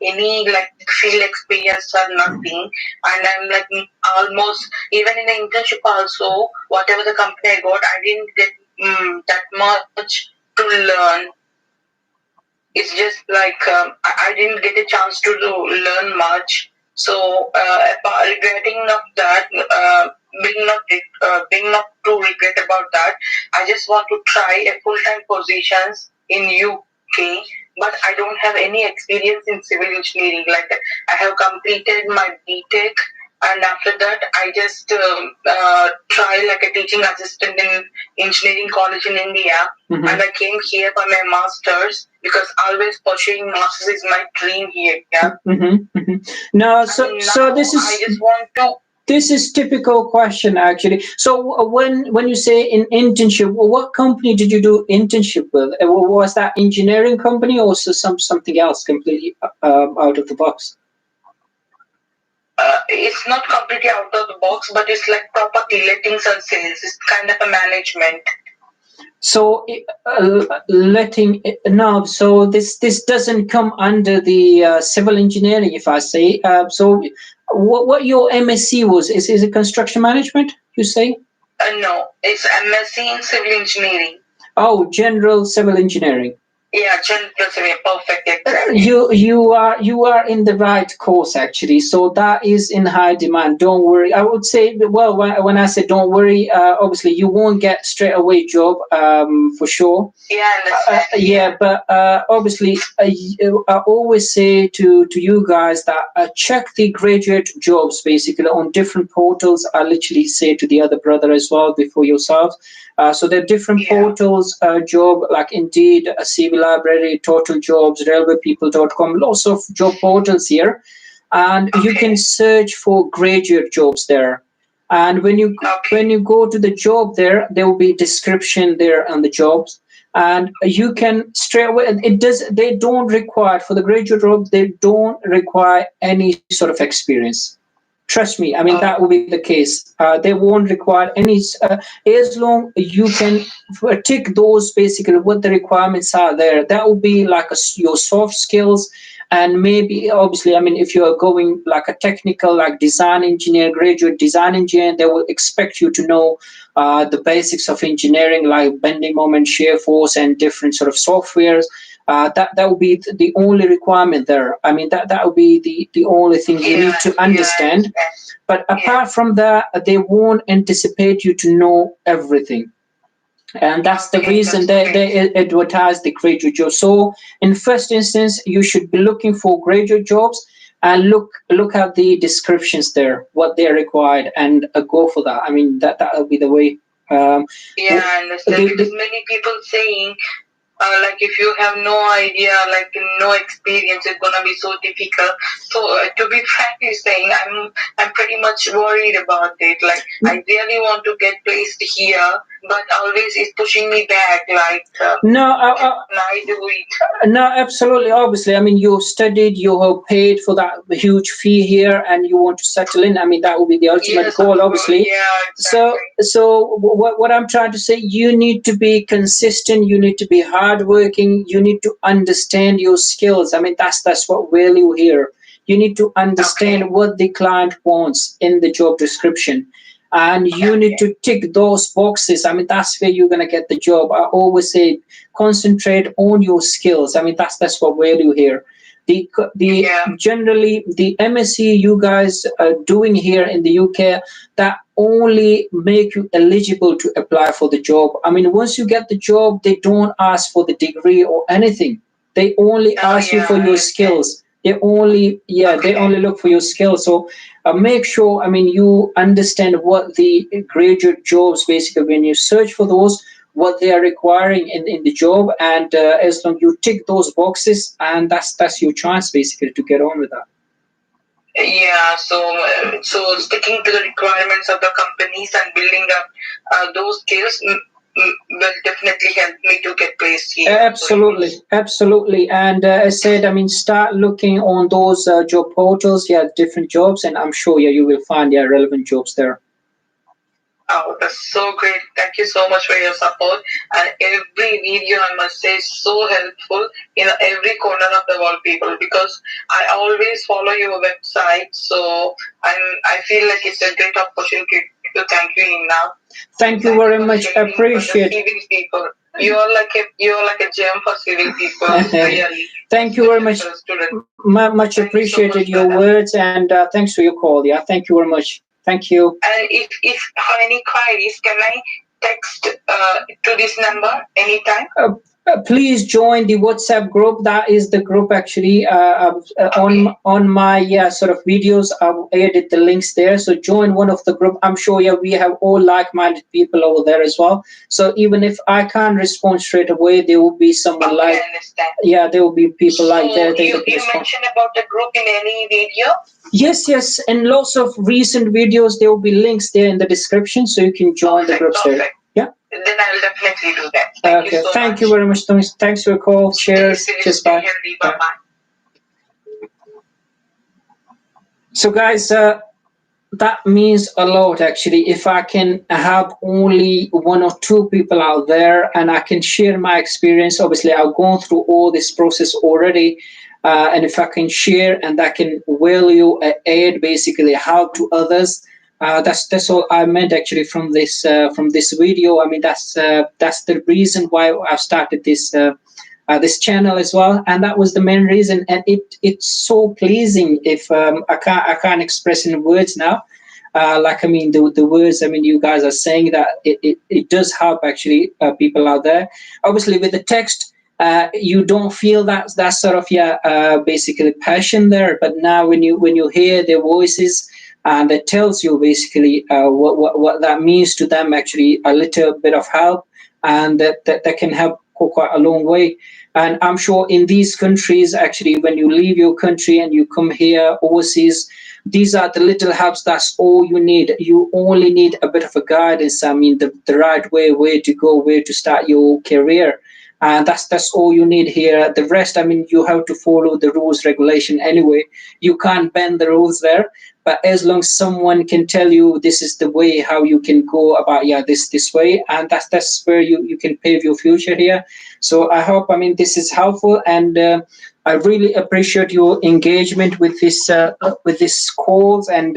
like field experience or nothing, and I'm like almost even in the internship also, whatever the company I got, I didn't get that much to learn. It's just like I didn't get a chance to learn much. So regretting of that, being not too regret about that, I just want to try a full-time positions in UK, but I don't have any experience in civil engineering. Like I have completed my BTech, and after that I just try like a teaching assistant in engineering college in India, and I came here for my master's because always pursuing masters is my dream here. Yeah. No, so this is. I just want to. This is typical question actually. So when you say in internship, what company did you do internship with? Was that engineering company or something else completely out of the box? It's not completely out of the box, but it's like property lettings and sales. It's kind of a management. So so this doesn't come under the civil engineering, if I say. So what your MSc was? Is it construction management, you say? No, it's MSc in civil engineering. Oh, general civil engineering. Yeah, general civil, perfect. Exactly. You are in the right course actually. So that is in high demand. Don't worry. I would say, well, when I say don't worry, obviously you won't get straight away job for sure. Yeah, I understand. But obviously I always say to you guys that check the graduate jobs basically on different portals. I literally say to the other brother as well before yourself. So there are different portals, job like Indeed, CV Library, Total Jobs, RailwayPeople.com, lots of job portals here, and you can search for graduate jobs there. And when you go to the job there will be description there on the jobs, and you can straight away. They don't require for the graduate job. They don't require any sort of experience. Trust me, I mean, that will be the case. They won't require any, as long you can tick those basically what the requirements are there. That will be like your soft skills. And maybe, obviously, I mean, if you are going like a technical, like design engineer, graduate design engineer, they will expect you to know the basics of engineering, like bending moment, shear force, and different sort of softwares. That will be the only requirement there. I mean, that will be the only thing you need to understand. But apart from that, they won't anticipate you to know everything. And that's the reason they advertise the graduate jobs. So in first instance, you should be looking for graduate jobs and look at the descriptions there, what they're required, and go for that. I mean, that will be the way. I understand. Because many people saying, like if you have no idea, like no experience, it's gonna be so difficult. So to be frankly saying, I'm pretty much worried about it. Like I really want to get placed here, but always it's pushing me back. Like I do it. No, absolutely. Obviously, I mean, you studied, you have paid for that huge fee here, and you want to settle in. I mean, that will be the ultimate goal, obviously. Yeah, exactly. So what I'm trying to say, you need to be consistent. You need to be hardworking. You need to understand your skills. I mean, that's what value here. You need to understand what the client wants in the job description. And you need to tick those boxes. I mean, that's where you're going to get the job. I always say, concentrate on your skills. I mean, that's what value here. Generally, the MSc you guys are doing here in the UK, that only make you eligible to apply for the job. I mean, once you get the job, they don't ask for the degree or anything. They only ask you for your skills. They only look for your skills. So make sure, I mean, you understand what the graduate jobs, basically, when you search for those, what they are requiring in the job, and as long you tick those boxes, and that's your chance, basically, to get on with that. Yeah, so sticking to the requirements of the companies and building up those skills will definitely help me to get placed here. Absolutely, absolutely. And I said, I mean, start looking on those job portals, different jobs, and I'm sure, you will find relevant jobs there. Oh, that's so great. Thank you so much for your support. And every video, I must say, is so helpful in every corner of the world, people, because I always follow your website. So I feel like it's a great opportunity to thank you in now. Thank you very much. Appreciate it. Civil people. You're like a gem for civil people. Really. Thank you very much. Much appreciated your words, and thanks for your call. Yeah, thank you very much. Thank you. And if have any queries, can I text to this number anytime? Please join the WhatsApp group. That is the group actually Okay. on my sort of videos. I've added the links there. So join one of the group. I'm sure we have all like-minded people over there as well. So even if I can't respond straight away, there will be someone Okay, I understand. there will be people like that. You mentioned about the group in any video? Yes, and lots of recent videos. There will be links there in the description, so you can join the groups there. Yeah. Then I will definitely do that. Thank you very much, Thomas. Thanks for your call. Cheers. Cheers. Bye. Bye. So, guys, that means a lot actually. If I can have only one or two people out there, and I can share my experience. Obviously, I've gone through all this process already. And if I can share and I can value add basically help to others, that's all I meant actually from this video. I mean that's the reason why I've started this channel as well, and that was the main reason. And it's so pleasing. If I can't express in words now. Like I mean the words. I mean you guys are saying that it does help actually people out there. Obviously with the text. You don't feel that sort of basically passion there, but now when you hear their voices, and it tells you basically what that means to them, actually a little bit of help, and that can help go quite a long way. And I'm sure in these countries, actually, when you leave your country and you come here overseas, these are the little helps. That's all you need. You only need a bit of a guidance. I mean, the right way, where to go, where to start your career. And that's all you need here. The rest, I mean, you have to follow the rules, regulation anyway. You can't bend the rules there. But as long as someone can tell you this is the way how you can go about this way, and that's where you can pave your future here. So I hope, I mean, this is helpful, and I really appreciate your engagement with this calls, and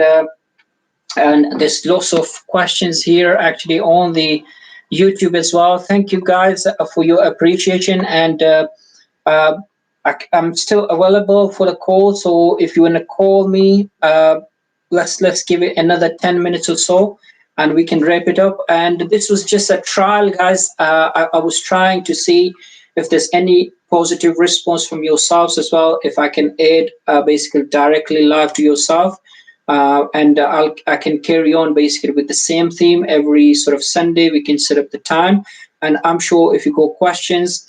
there's lots of questions here actually on the YouTube as well. Thank you guys for your appreciation, and I'm still available for the call. So if you want to call me, let's give it another 10 minutes or so, and we can wrap it up. And this was just a trial, guys. I was trying to see if there's any positive response from yourselves as well. If I can add basically directly live to yourself. And I can carry on basically with the same theme every sort of Sunday. We can set up the time, and I'm sure if you got questions,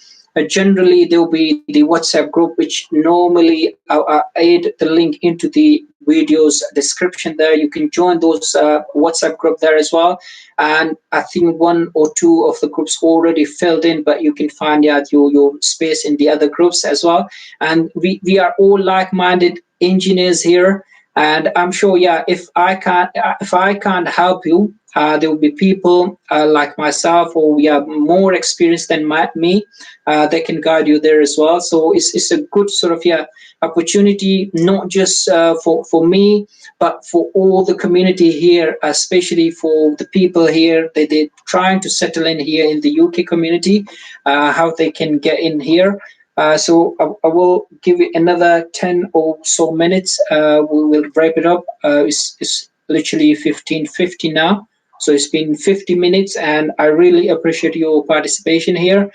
generally there will be the WhatsApp group, which normally I add the link into the video's description there. You can join those WhatsApp group there as well. And I think one or two of the groups already filled in, but you can find out your space in the other groups as well. And we are all like-minded engineers here. And I'm sure, if I can't help you, there will be people like myself, or we are more experienced than me. They can guide you there as well. So it's a good sort of opportunity, not just for me, but for all the community here, especially for the people here. They're trying to settle in here in the UK community, how they can get in here. So I will give it another 10 or so minutes. We will wrap it up. It's literally 15:50 now. So it's been 50 minutes, and I really appreciate your participation here.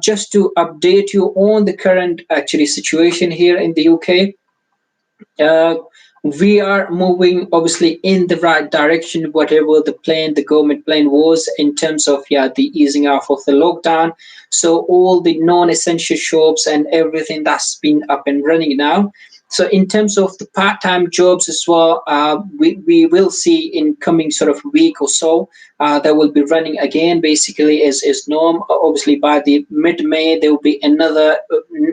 Just to update you on the current actually situation here in the UK. we are moving obviously in the right direction, whatever the government plan was in terms of the easing off of the lockdown. So all the non-essential shops and everything that's been up and running now. So in terms of the part-time jobs as well, we will see in coming sort of week or so, that will be running again basically as norm. Obviously by the mid-May there will be another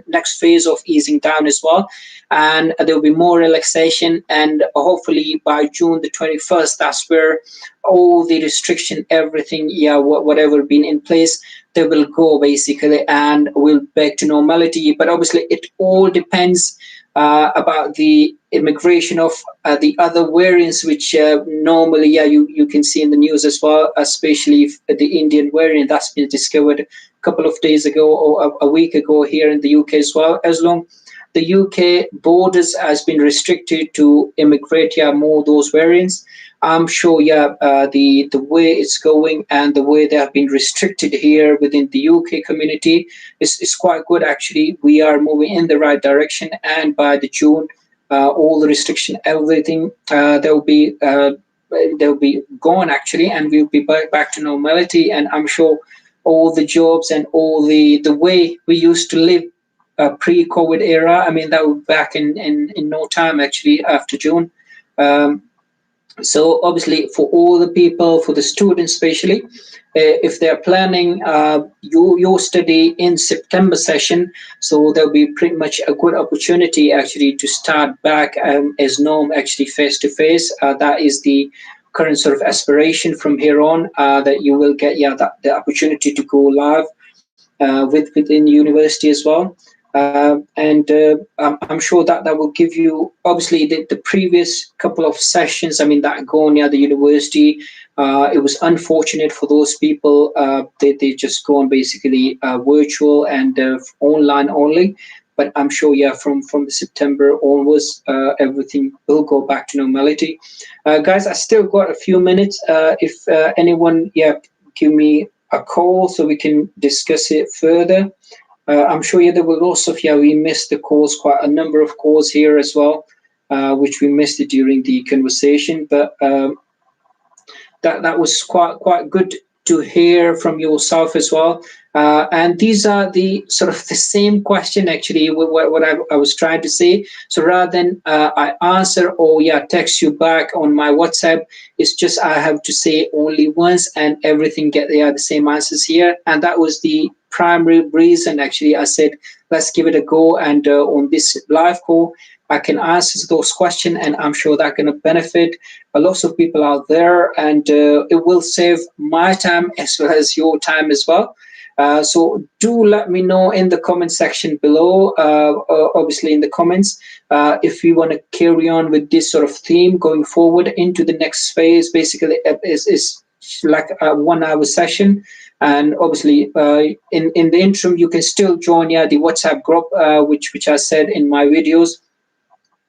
next phase of easing down as well, and there will be more relaxation, and hopefully by June the 21st, that's where all the restriction, everything, whatever been in place, they will go basically, and we'll back to normality. But obviously it all depends about the immigration of the other variants, which normally you can see in the news as well, especially if the Indian variant that's been discovered a couple of days ago or a week ago here in the UK as well. As long the UK borders has been restricted to immigrate more those variants, I'm sure the way it's going and the way they have been restricted here within the UK community is quite good actually. We are moving in the right direction, and by the June, all the restriction, everything, they'll be gone actually, and we'll be back to normality. And I'm sure all the jobs and all the way we used to live pre-COVID era, I mean, that will be back in no time actually after June. So obviously for all the people, for the students especially, if they're planning your study in September session, so there'll be pretty much a good opportunity actually to start back as norm, actually face to face. That is the current sort of aspiration from here on, that you will get the opportunity to go live within university as well. And I'm sure that will give you, obviously the previous couple of sessions, I mean, that going the university, it was unfortunate for those people. They just go on basically virtual and online only. But I'm sure, from September onwards, everything will go back to normality. Guys, I still got a few minutes. If anyone, give me a call so we can discuss it further. I'm sure there were lots of we missed the calls, quite a number of calls here as well, which we missed it during the conversation. But that was quite good to hear from yourself as well. And these are the sort of the same question actually what I was trying to say. So rather than I answer or text you back on my WhatsApp, it's just I have to say only once and everything get the same answers here. And that was the primary reason actually I said let's give it a go, and on this live call I can answer those questions, and I'm sure that going to benefit a lot of people out there, and it will save my time as well as your time as well. So do let me know in the comment section below, obviously in the comments, if you want to carry on with this sort of theme going forward into the next phase. Basically is like a 1 hour session, and obviously in the interim you can still join the WhatsApp group, which I said in my videos.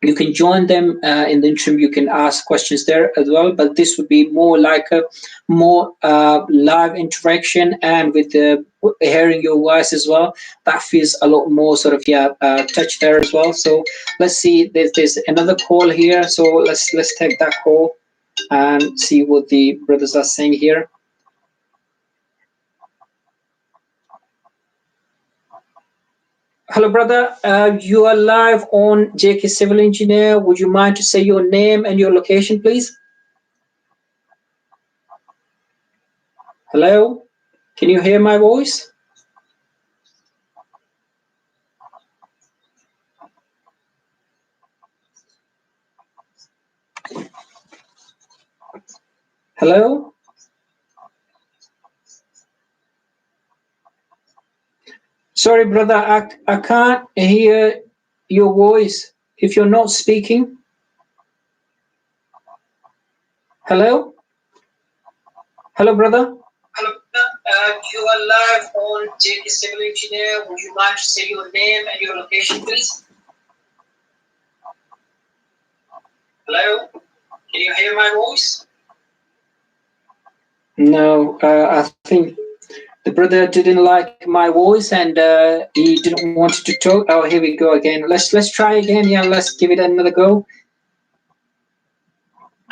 You can join them in the interim. You can ask questions there as well, but this would be more like a more live interaction, and with hearing your voice as well. That feels a lot more sort of touch there as well. So let's see. There's another call here, so let's take that call and see what the brothers are saying here. Hello, brother. You are live on JK Civil Engineer. Would you mind to say your name and your location, please? Hello? Can you hear my voice? Hello? Sorry, brother, I can't hear your voice if you're not speaking. Hello? Hello, brother? Hello, you are live on JK Civil Engineer. Would you mind to say your name and your location, please? Hello? Can you hear my voice? No, I think the brother didn't like my voice, and he didn't want to talk. Oh, here we go again. Let's try again. Let's give it another go.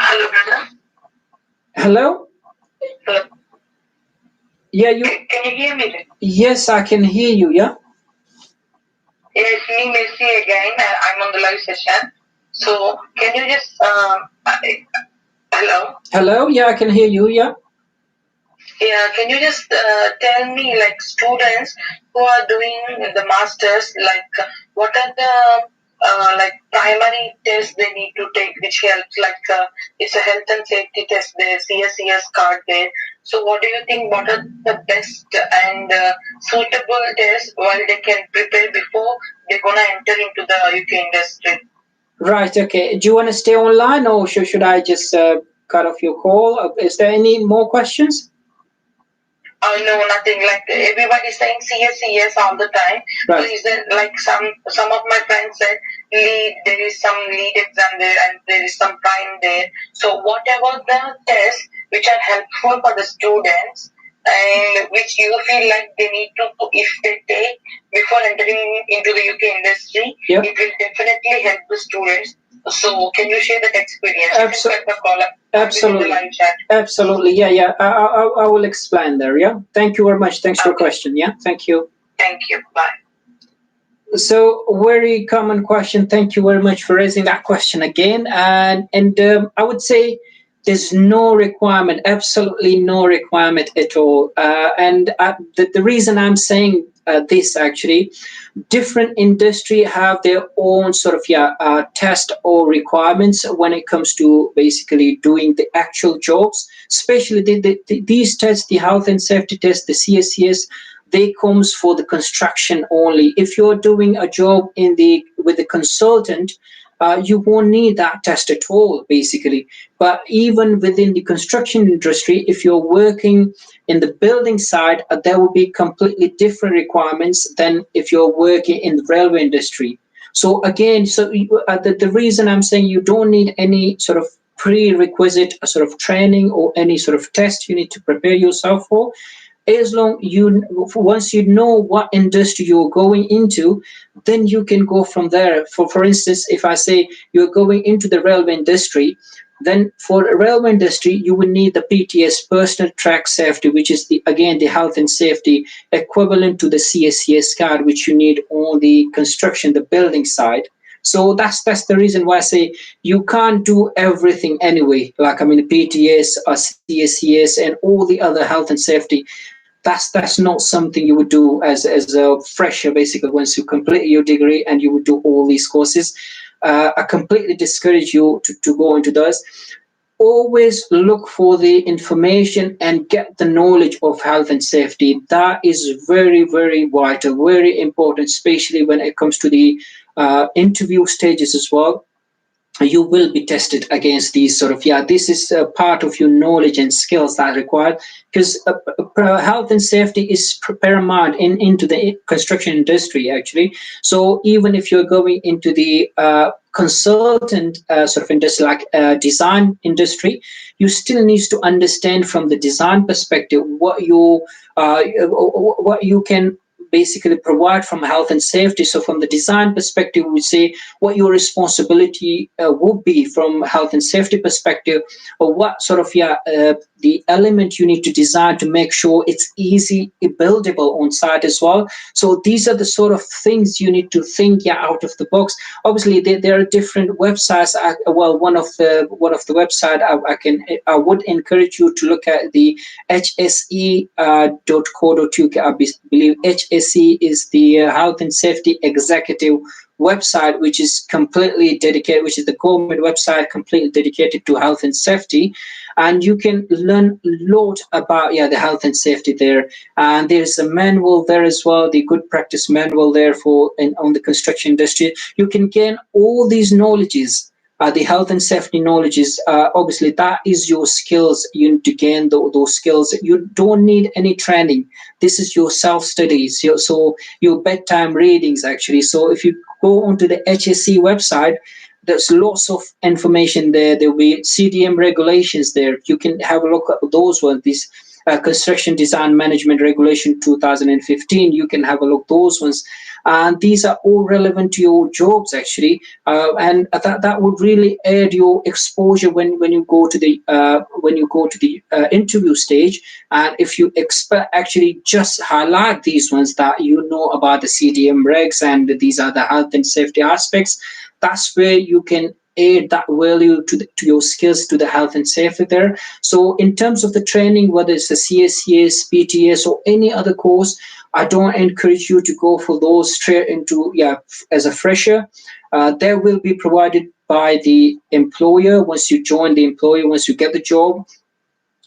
Hello, brother. Hello? Hello. Yeah, you. Can you hear me? Yes, I can hear you. Yeah. Yeah, it's me, Messi again. I'm on the live session. So, can you just hello? Hello. Yeah, I can hear you. Yeah. Yeah, can you just tell me, like, students who are doing the masters, like, what are the like primary tests they need to take, which helps, like, it's a health and safety test there, CSCS card there. So, what do you think? What are the best and suitable tests while they can prepare before they're gonna enter into the UK industry? Right. Okay. Do you want to stay online, or should I just cut off your call? Is there any more questions? No, nothing. Like everybody's saying CS all the time. Right. So is there like some of my friends said lead, there is some lead exam there and there is some prime there. So whatever the tests which are helpful for the students and which you feel like they need to, if they take before entering into the UK industry, Yep. it will definitely help the students. So can you share that experience? Absolutely. Absolutely. Yeah. I will explain there. Yeah. Thank you very much. Thanks for your question. Yeah. Thank you. Thank you. Bye. So very common question. Thank you very much for raising that question again. And I would say there's no requirement, absolutely no requirement at all. The reason I'm saying this actually, different industry have their own sort of test or requirements when it comes to basically doing the actual jobs, especially these tests, the health and safety test, the CSCS, they comes for the construction only. If you're doing a job with a consultant, you won't need that test at all, basically. But even within the construction industry, if you're working in the building side, there will be completely different requirements than if you're working in the railway industry. So again, the reason I'm saying you don't need any sort of prerequisite sort of training or any sort of test you need to prepare yourself for, as long once you know what industry you're going into, then you can go from there. For instance, if I say you're going into the railway industry, then for a railway industry you will need the PTS, personal track safety, which is the health and safety equivalent to the CSCS card, which you need on the construction, the building side. So that's the reason why I say you can't do everything anyway. Like PTS or CSCS and all the other health and safety. That's not something you would do as a fresher. Basically, once you complete your degree and you would do all these courses, I completely discourage you to go into those. Always look for the information and get the knowledge of health and safety. That is very, very vital, very important, especially when it comes to the interview stages as well. You will be tested against these sort of, this is part of your knowledge and skills that are required, because health and safety is paramount into the construction industry, actually. So even if you're going into the consultant sort of industry, like design industry, you still need to understand from the design perspective what you can basically provide from health and safety. So from the design perspective, we say what your responsibility would be from health and safety perspective, or what sort of the element you need to design to make sure it's easy buildable on site as well. So these are the sort of things you need to think out of the box. Obviously there are different websites. One of the website I would encourage you to look at the hse.co.uk. I believe HSE is the Health and Safety Executive website, which is completely dedicated, which is the government website completely dedicated to health and safety. And you can learn a lot about the health and safety there. And there's a manual there as well, the good practice manual there on the construction industry. You can gain all these knowledges. The health and safety knowledge is obviously that is your skills. You need to gain those skills. You don't need any training. This is your self-studies, so your bedtime readings, actually. So if you go onto the HSC website, there's lots of information there. There will be CDM regulations there. You can have a look at those ones. These Construction Design Management Regulation 2015. You can have a look at those ones. and these are all relevant to your jobs actually, and that would really add your exposure when you go to the interview stage. And if you expect actually just highlight these ones that you know about the CDM regs and these are the health and safety aspects, that's where you can add that value to your skills to the health and safety there. So in terms of the training, whether it's the CSCS, PTS, or any other course, I don't encourage you to go for those straight into as a fresher. They will be provided by the employer once you join the employer, once you get the job.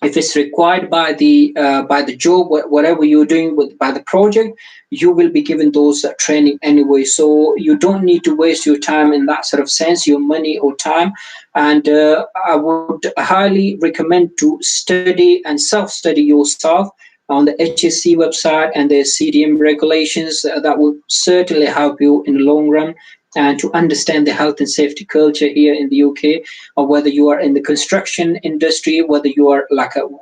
If it's required by the job, whatever you're doing by the project, you will be given those training anyway. So you don't need to waste your time in that sort of sense, your money or time. And I would highly recommend to study and self-study yourself on the HSC website and the CDM regulations. That will certainly help you in the long run, and to understand the health and safety culture here in the UK, or whether you are in the construction industry, whether you are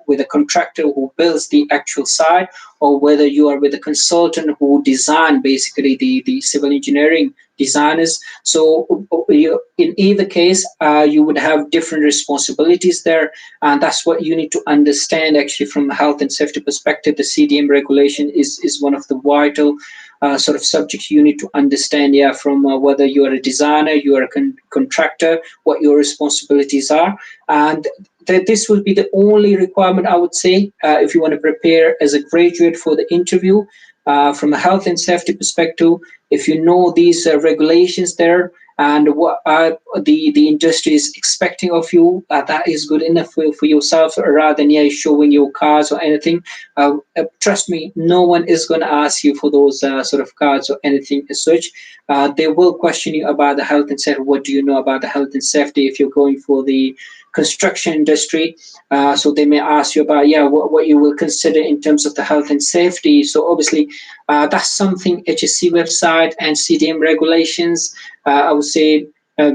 with a contractor who builds the actual site, or whether you are with a consultant who design basically the civil engineering designers. So in either case, you would have different responsibilities there, and that's what you need to understand actually from a health and safety perspective. The CDM regulation is one of the vital sort of subjects you need to understand, from whether you are a designer, you are a contractor, what your responsibilities are. And this will be the only requirement, I would say, if you want to prepare as a graduate for the interview. From a health and safety perspective, if you know these regulations there and what the industry is expecting of you, that is good enough for yourself, rather than showing your cards or anything. Trust me, no one is going to ask you for those sort of cards or anything as such. They will question you about the health and safety. What do you know about the health and safety if you're going for the construction industry? So they may ask you about what you will consider in terms of the health and safety. So obviously that's something HSC website and CDM regulations, I would say,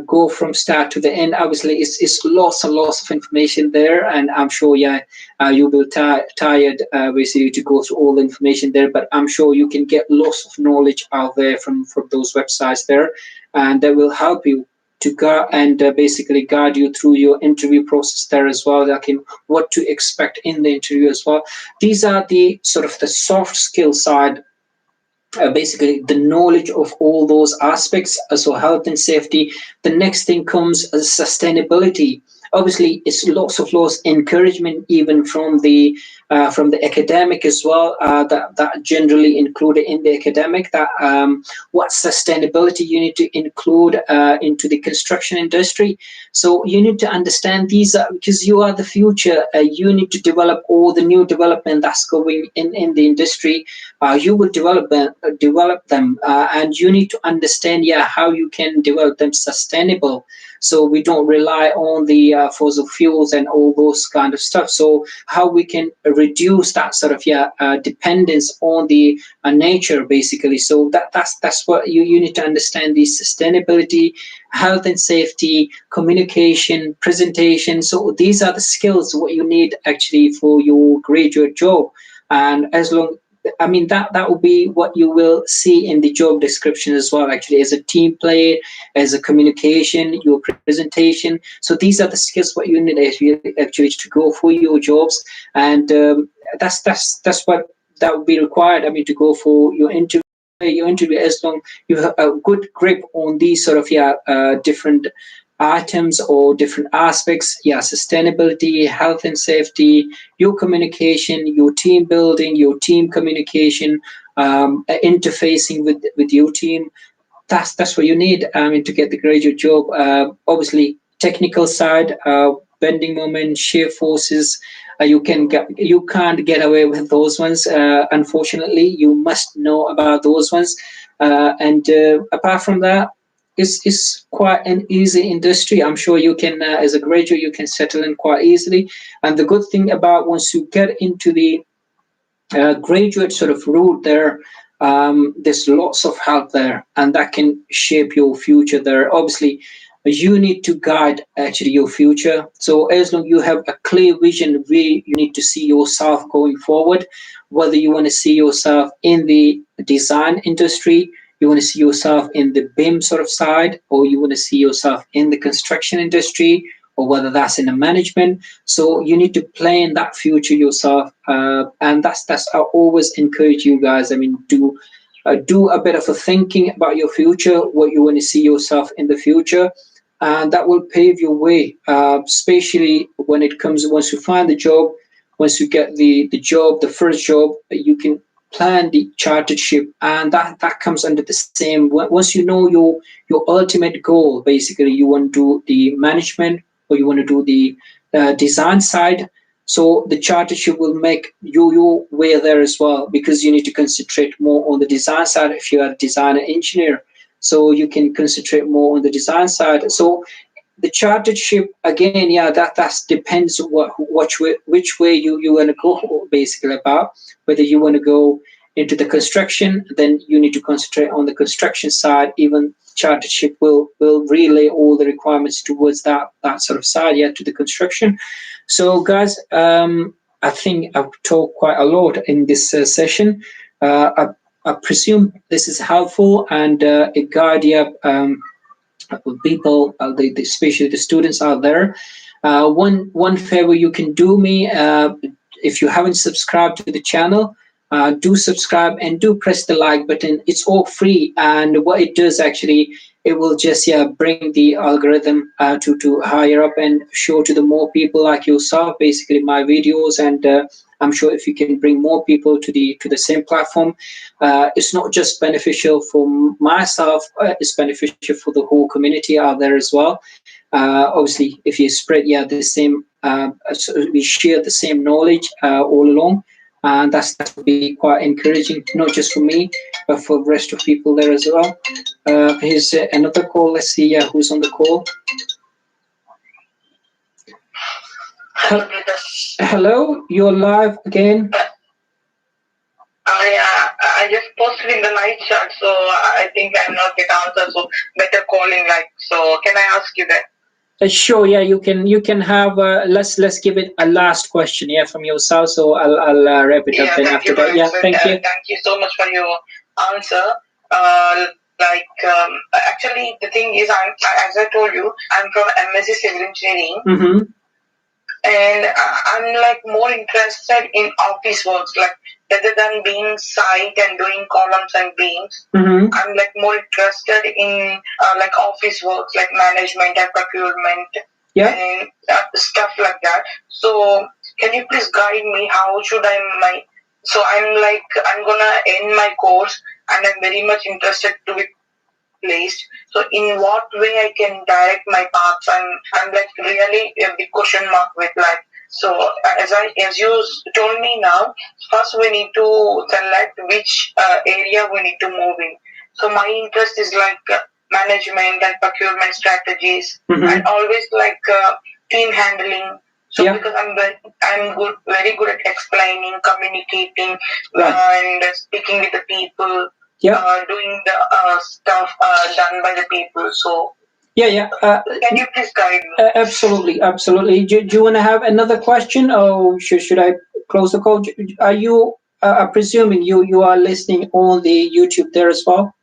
go from start to the end. Obviously it's lots and lots of information there, and I'm sure you will tired basically to go through all the information there, but I'm sure you can get lots of knowledge out there from those websites there, and that will help you to go and basically guide you through your interview process there as well, like in what to expect in the interview as well. These are the sort of the soft skill side, basically the knowledge of all those aspects. So health and safety. The next thing comes sustainability. Obviously, it's lots of encouragement even from the academic as well. That generally included in the academic. That what sustainability you need to include into the construction industry. So you need to understand these because you are the future. You need to develop all the new development that's going in the industry. You will develop them, and you need to understand how you can develop them sustainable, so we don't rely on the fossil fuels and all those kind of stuff. So how we can reduce that sort of dependence on the nature basically. So that's what you need to understand: the sustainability, health and safety, communication, presentation. So these are the skills what you need actually for your graduate job. And that will be what you will see in the job description as well, actually, as a team player, as a communication, your presentation. So these are the skills what you need actually to go for your jobs. And that's what that would be required, to go for your interview. As long you have a good grip on these sort of different items or different aspects, sustainability, health and safety, your communication, your team building, your team communication, interfacing with your team. That's what you need to get the graduate job. Obviously technical side, bending moment, shear forces, you can't get away with those ones. Unfortunately, you must know about those ones. And apart from that, it's quite an easy industry. I'm sure you can, as a graduate, you can settle in quite easily. And the good thing about once you get into the graduate sort of route there, there's lots of help there, and that can shape your future there. Obviously, you need to guide actually your future. So as long as you have a clear vision where you need to see yourself going forward, whether you want to see yourself in the design industry, you want to see yourself in the BIM sort of side, or you want to see yourself in the construction industry, or whether that's in the management. So you need to plan that future yourself, and that's I always encourage you guys. I mean, do a bit of a thinking about your future, what you want to see yourself in the future, and that will pave your way, especially when it comes, once you find the job, once you get the job, the first job, you can plan the chartership, and that comes under the same. Once you know your ultimate goal, basically you want to do the management or you want to do the design side. So the chartership will make your way there as well, because you need to concentrate more on the design side if you are a designer engineer. So you can concentrate more on the design side. So the chartership, again, yeah, that depends which way you want to go, basically, about whether you want to go into the construction, then you need to concentrate on the construction side. Even chartership will relay all the requirements towards that sort of side, yeah, to the construction. So guys, I think I've talked quite a lot in this session. I presume this is helpful and a guide, yeah, people, especially the students out there. One favor you can do me, if you haven't subscribed to the channel, do subscribe and do press the like button. It's all free, and what it does, actually, it will just bring the algorithm to higher up and show to the more people like yourself, basically, my videos. And I'm sure if you can bring more people to the same platform, it's not just beneficial for myself, it's beneficial for the whole community out there as well. Obviously, if you spread the same, we share the same knowledge all along, and that will be quite encouraging, not just for me, but for the rest of people there as well. Here's another call. Let's see who's on the call. Hello, you're live again. I just posted in the live chat, so I think I'm not get answer. So better calling live. So can I ask you that? Sure. Yeah, you can have. Let's give it a last question. Yeah, from yourself. So I'll wrap it up then after that. Yeah, thank you. Thank you so much for your answer. Actually, the thing is, as I told you, I'm from MSc Civil Engineering. Mm-hmm. And I'm like more interested in office works, like rather than being site and doing columns and beams. Mm-hmm. I'm like more interested in like office works, like management and procurement, and stuff like that. So can you please guide me? How should So I'm gonna end my course, and I'm very much interested to be placed. So in what way I can direct my paths? I'm like really a big question mark with like. So as you told me now, first we need to select which area we need to move in. So my interest is like management and procurement strategies, and always like team handling. So because I'm very good at explaining, communicating, and speaking with the people. Doing the stuff done by the people. So can you please guide me? Absolutely. Do you want to have another question, or should I close the call? Are you presuming you are listening on the YouTube there as well?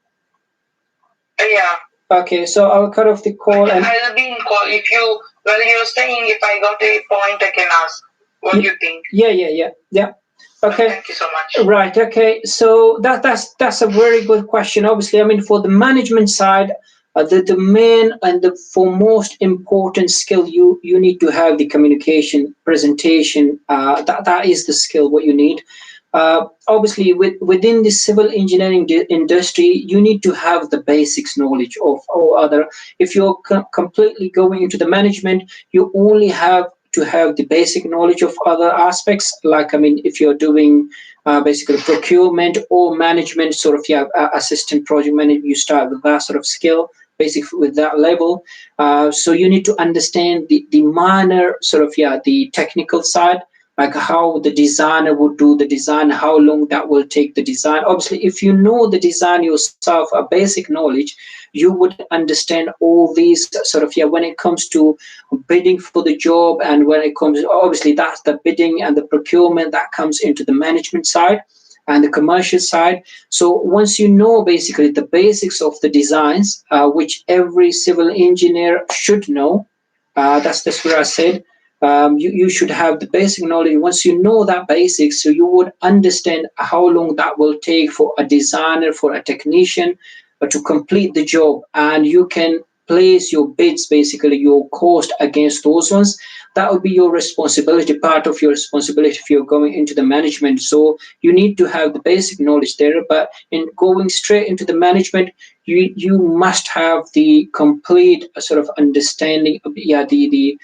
Yeah. Okay, so I'll cut off the call. And I'll be in call if you're saying if I got a point I can ask. What do you think? Yeah. Okay. Thank you so much. Right. Okay. So that's a very good question. Obviously, I mean, for the management side, the main and the foremost important skill you need to have the communication, presentation. That is the skill what you need. Obviously, within the civil engineering industry, you need to have the basics knowledge of all other. If you're completely going into the management, you only have to have the basic knowledge of other aspects. Like, I mean, if you're doing basically procurement or management, sort of, assistant project manager, you start with that sort of skill, basically with that level. So you need to understand the minor sort of, the technical side, like how the designer would do the design, how long that will take the design. Obviously, if you know the design yourself, a basic knowledge, you would understand all these sort of, when it comes to bidding for the job, and when it comes, obviously, that's the bidding and the procurement that comes into the management side. and the commercial side. So once you know basically the basics of the designs, which every civil engineer should know, that's where I said you should have the basic knowledge. Once you know that basics, so you would understand how long that will take for a designer, for a technician to complete the job, and you can place your bids, basically your cost against those ones. That would be your responsibility, part of your responsibility if you're going into the management. So you need to have the basic knowledge there, but in going straight into the management, you must have the complete sort of understanding of the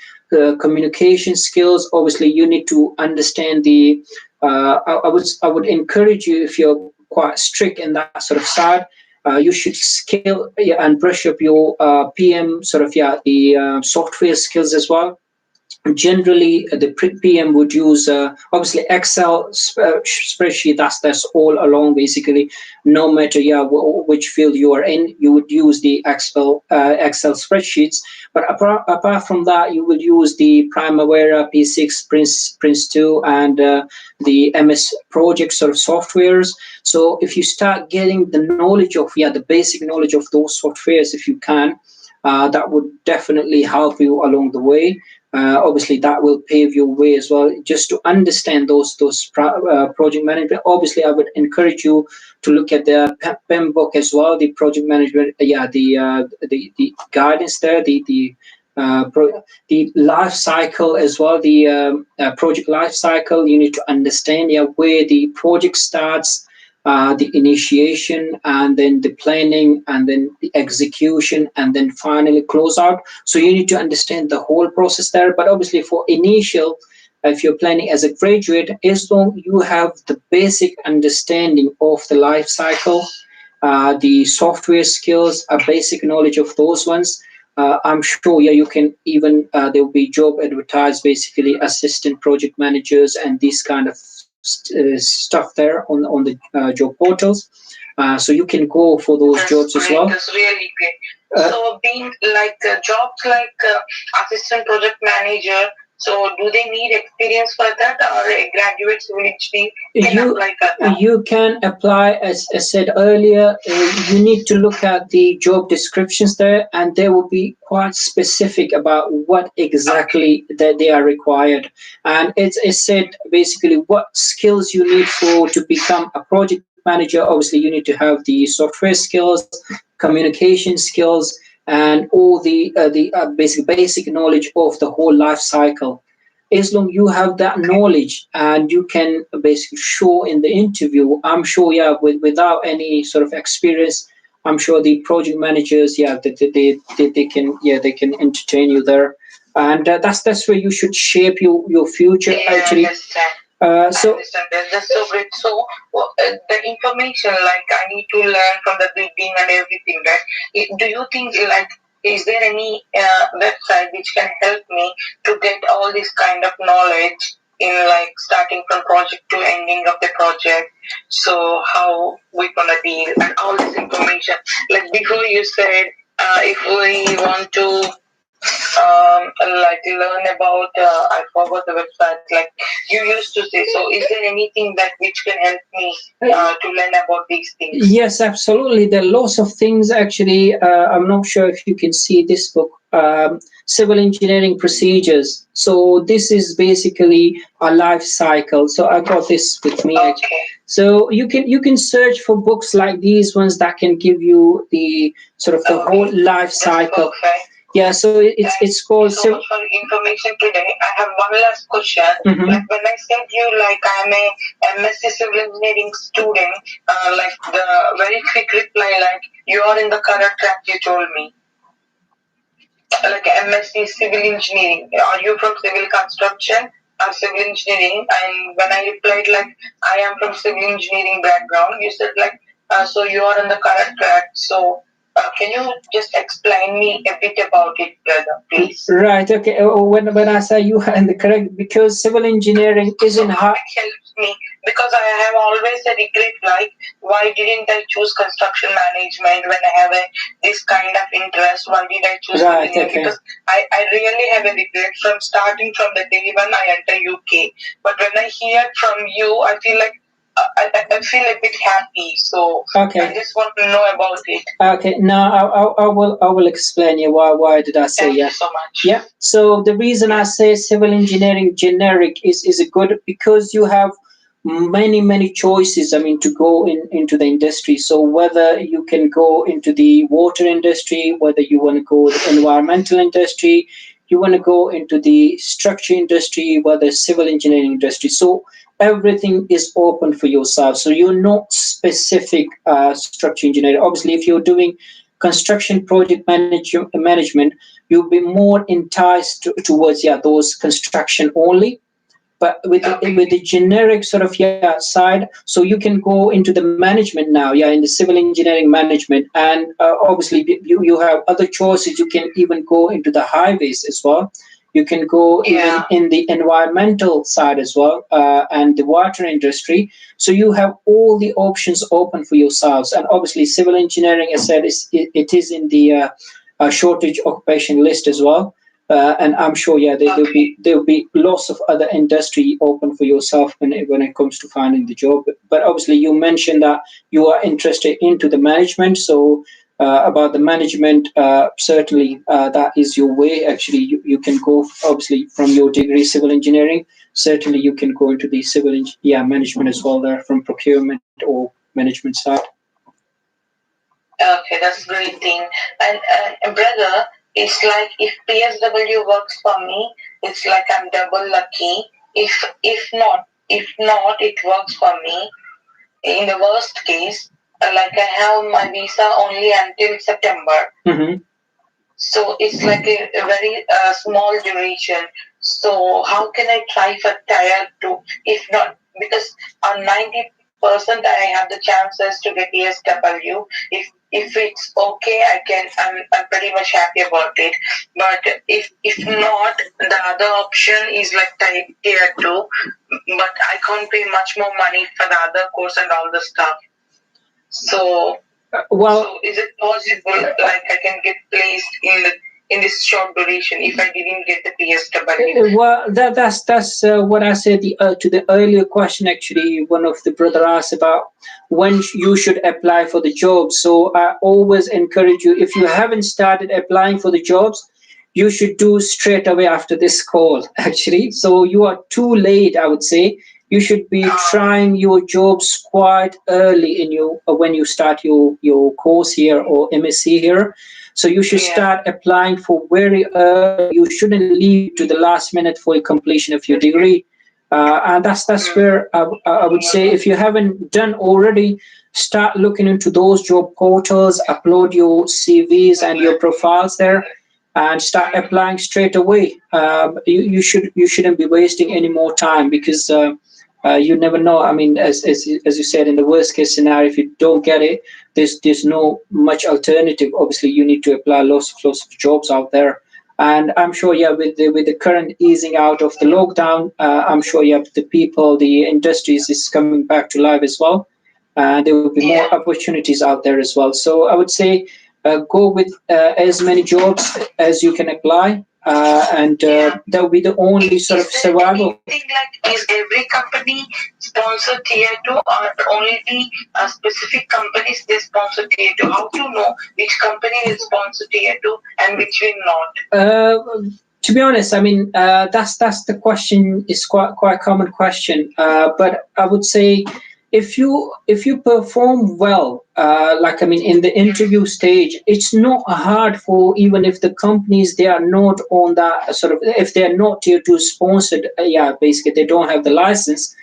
communication skills. Obviously you need to understand the I would encourage you, if you're quite strict in that sort of side, you should skill and brush up your PM sort of the software skills as well. Generally the PM would use obviously Excel spreadsheet. That's all along basically. No matter which field you are in, you would use the Excel spreadsheets. But apart from that, you will use the Primavera, P6, Prince 2, and the MS Project sort of softwares. So if you start getting the knowledge of the basic knowledge of those softwares, if you can, that would definitely help you along the way. Obviously that will pave your way as well, just to understand those project management. Obviously I would encourage you to look at the PEM book as well, the project management, the guidance there, the life cycle as well, the project life cycle. You need to understand where the project starts, the initiation, and then the planning, and then the execution, and then finally close out. So you need to understand the whole process there. But obviously for initial, if you're planning as a graduate, as long you have the basic understanding of the life cycle, the software skills, a basic knowledge of those ones, I'm sure you can even there will be job advertised, basically assistant project managers and these kind of stuff there on the job portals. So you can go for those jobs as well. That's really great. So being like jobs like assistant project manager, so do they need experience for that, or a graduate civil engineer can apply for that? You can apply, as I said earlier. You need to look at the job descriptions there, and they will be quite specific about what exactly that they are required. And it's said basically what skills you need to become a project manager. Obviously you need to have the software skills, communication skills, and all the basic knowledge of the whole life cycle. As long you have that knowledge and you can basically show in the interview, I'm sure without any sort of experience, I'm sure the project managers they can entertain you there. And that's where you should shape your future actually. So that's so great. So the information, like I need to learn from the beginning and everything, right? Do you think like is there any website which can help me to get all this kind of knowledge in like starting from project to ending of the project? So how we gonna deal and all this information? Like before you said, if we want to like learn about I forgot the website, like you used to say. So is there anything that which can help me to learn about these things? Yes, absolutely. There are lots of things actually. I'm not sure if you can see this book, Civil Engineering Procedures. So this is basically a life cycle. So I got this with me. Okay. So you can search for books like these ones that can give you the sort of the whole life cycle. Yeah, so it's called. So much for information today. I have one last question. Mm-hmm. Like when I said you, like I'm a MSc Civil Engineering student, like the very quick reply, like you are in the correct track. You told me, like MSc Civil Engineering. Are you from civil construction or civil engineering? And when I replied like I am from civil engineering background, you said like so you are on the correct track. So. Can you just explain me a bit about it, brother, please? Right. Okay. When I say you are in the correct, because civil engineering isn't hard. It helps me because I have always a regret, like why didn't I choose construction management when I have this kind of interest? Why did I choose engineering? Okay. Because I really have a regret from starting from the day when I enter UK. But when I hear from you, I feel like I feel a bit happy. So Okay. I just want to know about it. Okay. Now I will explain you why did I say Thank yeah. you so much. Yeah. So the reason I say civil engineering generic is a good because you have many choices. I mean, to go into the industry. So whether you can go into the water industry, whether you want to go the environmental industry, you want to go into the structure industry, whether civil engineering industry. So everything is open for yourself. So you're not specific structure engineer. Obviously, if you're doing construction project management, you'll be more enticed towards those construction only. But with the generic sort of side, so you can go into the management now, in the civil engineering management, and obviously you have other choices. You can even go into the highways as well. You can go even in the environmental side as well, and the water industry. So you have all the options open for yourselves. And obviously, civil engineering, as I said, it is in the shortage occupation list as well. And I'm sure, there'll be lots of other industry open for yourself when it comes to finding the job. But obviously, you mentioned that you are interested into the management. So about the management, certainly that is your way. Actually, you can go obviously from your degree civil engineering. Certainly, you can go into the civil management as well there from procurement or management side. Okay, that's a great thing. And brother, it's like if PSW works for me, it's like I'm double lucky. If not, it works for me. In the worst case, like I have my visa only until September. Mm-hmm. So it's like a very small duration. So how can I try for tier 2? If not, because on 90% I have the chances to get PSW. If it's okay, I'm pretty much happy about it. But if not, the other option is like tier 2. But I can't pay much more money for the other course and all the stuff. So so is it possible like I can get placed in this short duration if I didn't get the PSW? Well, that's what I said to the earlier question. Actually, one of the brother asked about when you should apply for the job. So I always encourage you, if you haven't started applying for the jobs, you should do straight away after this call. Actually, so you are too late, I would say. You should be trying your jobs quite early in your when you start your course here or MSc here. So you should start applying for very early. You shouldn't leave to the last minute for the completion of your degree. And that's where I would say, if you haven't done already, start looking into those job portals, upload your CVs and your profiles there, and start applying straight away. You shouldn't be wasting any more time, because you never know. I mean, as you said, in the worst case scenario, if you don't get it, there's no much alternative. Obviously, you need to apply lots of jobs out there. And I'm sure, with the current easing out of the lockdown, I'm sure, the industries is coming back to life as well. There will be more opportunities out there as well. So I would say, go with as many jobs as you can apply. And that will be the only sort of survival. Like, is every company sponsor tier 2, or only the specific companies they sponsor tier 2? How to know which company will sponsor tier 2 and which will not? To be honest, I mean, that's the question. Is quite a common question. But I would say, if you perform well, like, I mean, in the interview stage, it's not hard for, even if the companies, they are not on that sort of, if they are not tier 2 sponsored, basically they don't have the license,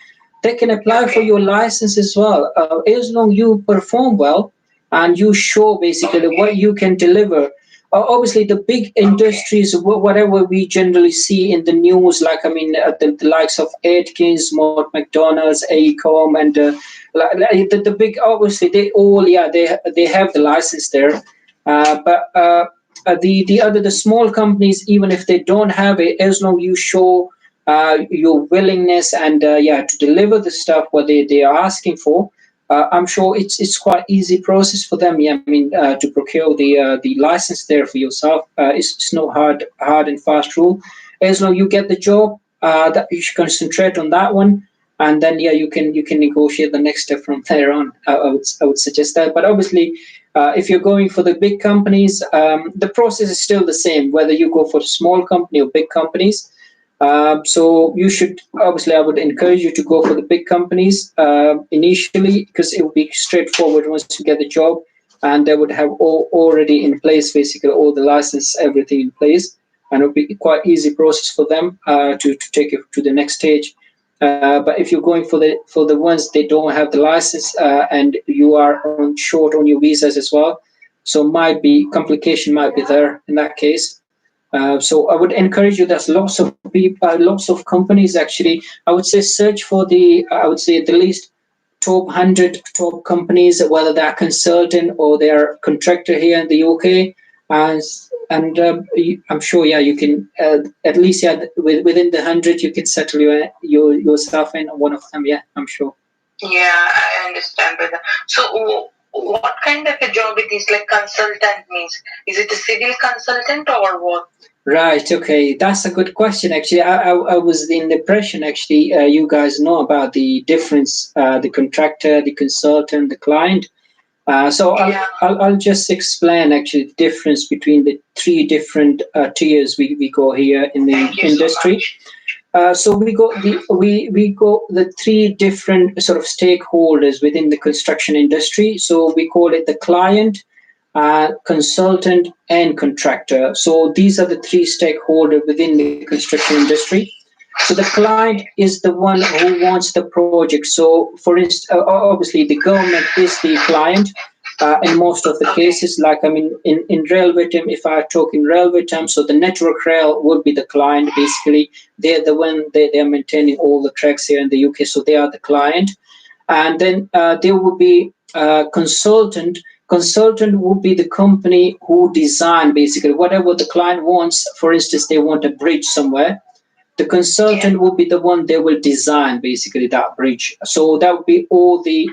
they can apply for your license as well, as long you perform well and you show basically what you can deliver. Obviously, the big industries, whatever we generally see in the news, like, I mean, the likes of Atkins, McDonald's, Acom, and the big, obviously, they all, they have the license there. But the small companies, even if they don't have it, as long you show your willingness and to deliver the stuff what they are asking for, I'm sure it's quite easy process for them. I mean, to procure the license there for yourself. It's no hard and fast rule. As long you get the job, that you should concentrate on that one. and then you can negotiate the next step from there on. I would suggest that. But obviously, if you're going for the big companies, the process is still the same, whether you go for small company or big companies. So you should, obviously, I would encourage you to go for the big companies initially, because it will be straightforward once you get the job, and they would have already in place basically all the license, everything in place, and it will be quite easy process for them to take it to the next stage. But if you're going for the ones they don't have the license, and you are short on your visas as well, so complication might be there in that case. So I would encourage you. There's lots of people, lots of companies actually. I would say search for I would say at least top 100 top companies, whether they're consultant or they're contractor here in the UK, and I'm sure you can at least within the 100 you can settle yourself in one of them. I'm sure. Yeah, I understand, brother. So what kind of a job it is? Like consultant means, is it a civil consultant or what? Right. Okay. That's a good question. Actually, I was in the impression. Actually, you guys know about the difference: the contractor, the consultant, the client. So I'll just explain actually the difference between the three different tiers we go here in the industry. So we go the three different sort of stakeholders within the construction industry. So we call it the client, consultant, and contractor. So these are the three stakeholders within the construction industry. So the client is the one who wants the project. So for instance, obviously the government is the client in most of the cases. Like, I mean, in railway term, if I talk in railway terms, so the Network Rail would be the client. Basically, they're the one, they're maintaining all the tracks here in the UK. So they are the client. And then there would be consultant. Consultant would be the company who design basically whatever the client wants. For instance, they want a bridge somewhere. The consultant will be the one they will design basically that bridge. So that would be all the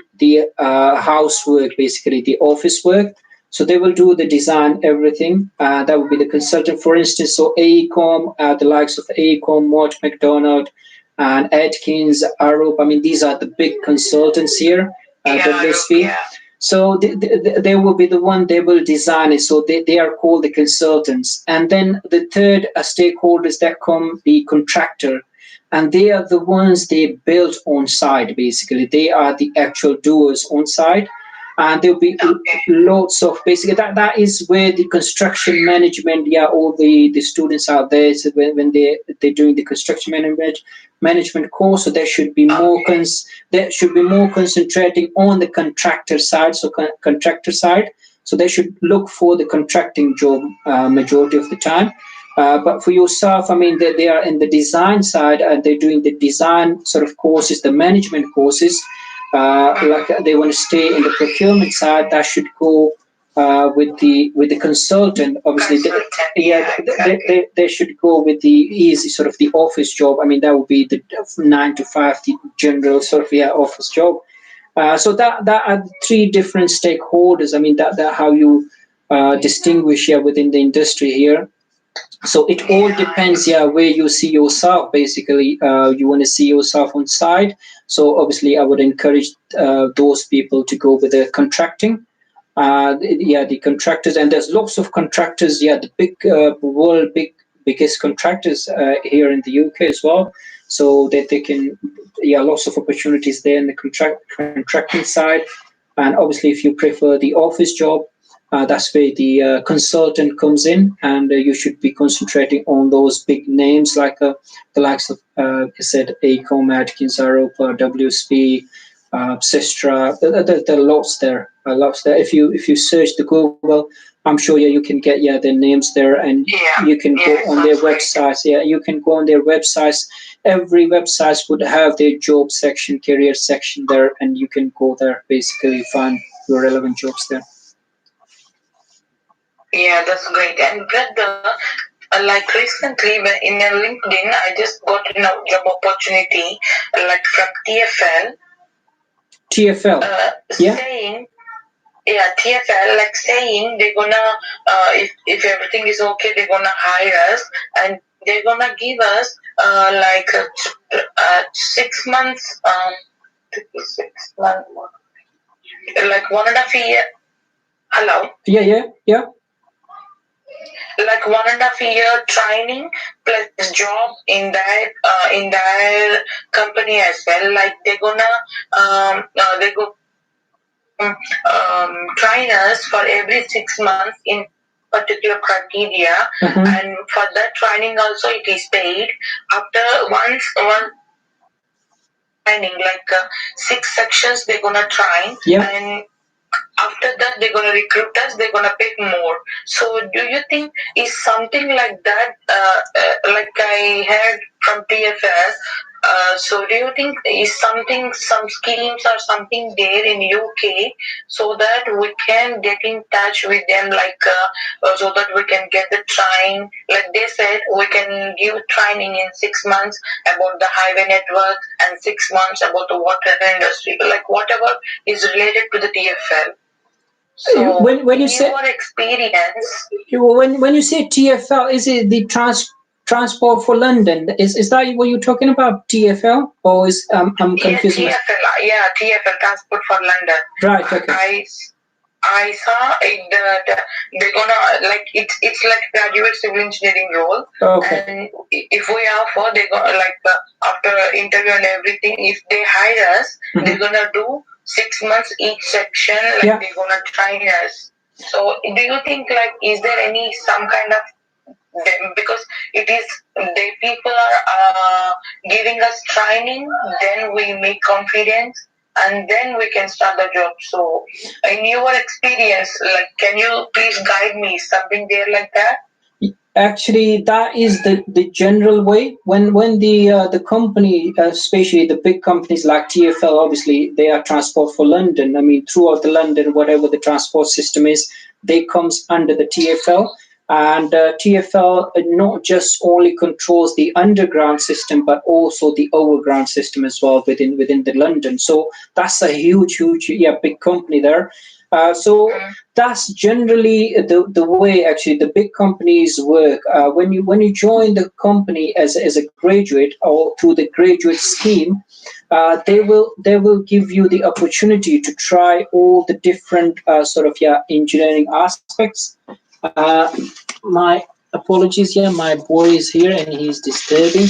housework, basically the office work. So they will do the design, everything. That would be the consultant, for instance. So AECOM, the likes of AECOM, Mott MacDonald, and Atkins, Arup. I mean, these are the big consultants here. WSP. So they will be the one they will design it. So they are called the consultants. And then the third stakeholders that come, the contractor. And they are the ones they build on site, basically. They are the actual doers on site. And there'll be lots of basically that is where the construction management, all the students out there, so when they're doing the construction management course, so there should be more concentrating on the contractor side. So contractor side, so they should look for the contracting job majority of the time. But for yourself, I mean, they are in the design side, and they're doing the design sort of courses, the management courses. Like they want to stay in the procurement side, that should go with the consultant. Obviously, they should go with the easy sort of the office job. I mean, that would be the 9 to 5, the general sort of office job. So that are three different stakeholders. I mean, that how you distinguish within the industry here. So it all depends, where you see yourself. Basically, you want to see yourself on site. So obviously, I would encourage those people to go with the contracting. The contractors, and there's lots of contractors. The big biggest contractors here in the UK as well. So that they can, lots of opportunities there in the contracting side. And obviously, if you prefer the office job, that's where the consultant comes in, and you should be concentrating on those big names like the likes of, I said, AECOM, Atkins, Arupa, WSP, Sistra. There are lots there. If you search the Google, I'm sure you can get their names there, and you can go on their websites. You can go on their websites. Every website would have their job section, career section there, and you can go there, basically find your relevant jobs there. Yeah, that's great. And brother, like recently in a LinkedIn, I just got a job opportunity like from TFL. TFL. Saying, TFL, like saying they're gonna, if everything is okay, they're gonna hire us, and they're gonna give us 6 months, 6 months, like 1.5 year. Hello. Yeah. Like 1.5 year training plus job in that company as well. Like they're gonna they go train us for every 6 months in particular criteria, and for that training also it is paid. After one training, like 6 sections they're gonna train, and after that they're gonna recruit us, they're gonna pay more. So do you think is something like that, like I heard from TFS, so do you think is something, some schemes or something there in UK, so that we can get in touch with them, like so that we can get the train, like they said we can give training in 6 months about the highway network and 6 months about the water industry, like whatever is related to the TFL. So when you say your experience, when you say TFL, is it the transport for London? Is that what you're talking about, TFL, or is I'm confused? Yeah, TFL, Transport for London. Right. Okay. I saw it, they're gonna, like it's like graduate civil engineering role. Okay. And if we are for, they're gonna, like after interview and everything, if they hire us, they're gonna do 6 months each section, like they're gonna train us. So do you think, like, is there any some kind of, because it is the people are giving us training, then we make confidence and then we can start the job. So in your experience, like, can you please guide me something there like that? Actually, that is the general way. When the company, especially the big companies like TFL, obviously they are Transport for London. I mean, throughout the London, whatever the transport system is, they comes under the TFL. And TFL not just only controls the underground system, but also the overground system as well within the London. So that's a huge, big company there. So that's generally the way actually the big companies work. When you join the company as a graduate or through the graduate scheme, they will give you the opportunity to try all the different engineering aspects. My apologies here. My boy is here and he's disturbing.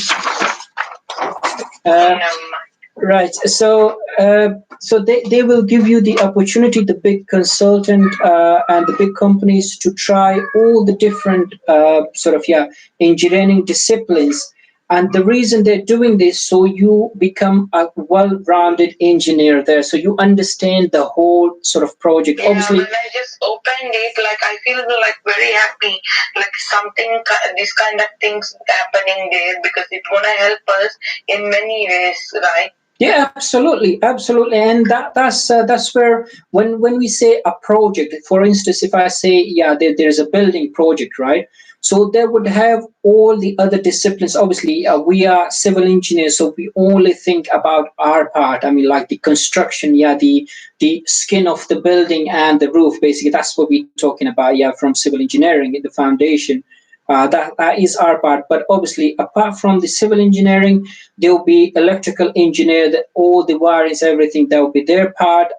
Right. So they will give you the opportunity, the big consultant and the big companies, to try all the different engineering disciplines. And the reason they're doing this, so you become a well-rounded engineer there. So you understand the whole sort of project. Yeah, obviously, when I just opened it, like I feel like very happy, like something, this kind of things happening there, because it's gonna help us in many ways, right? Yeah, absolutely, and that's where when we say a project, for instance, if I say there's a building project, right? So they would have all the other disciplines. Obviously, we are civil engineers, so we only think about our part. I mean, like the construction, the skin of the building and the roof. Basically, that's what we're talking about. From civil engineering, in the foundation. That is our part. But obviously, apart from the civil engineering, there will be electrical engineer, that all the wirings, everything, that will be their part.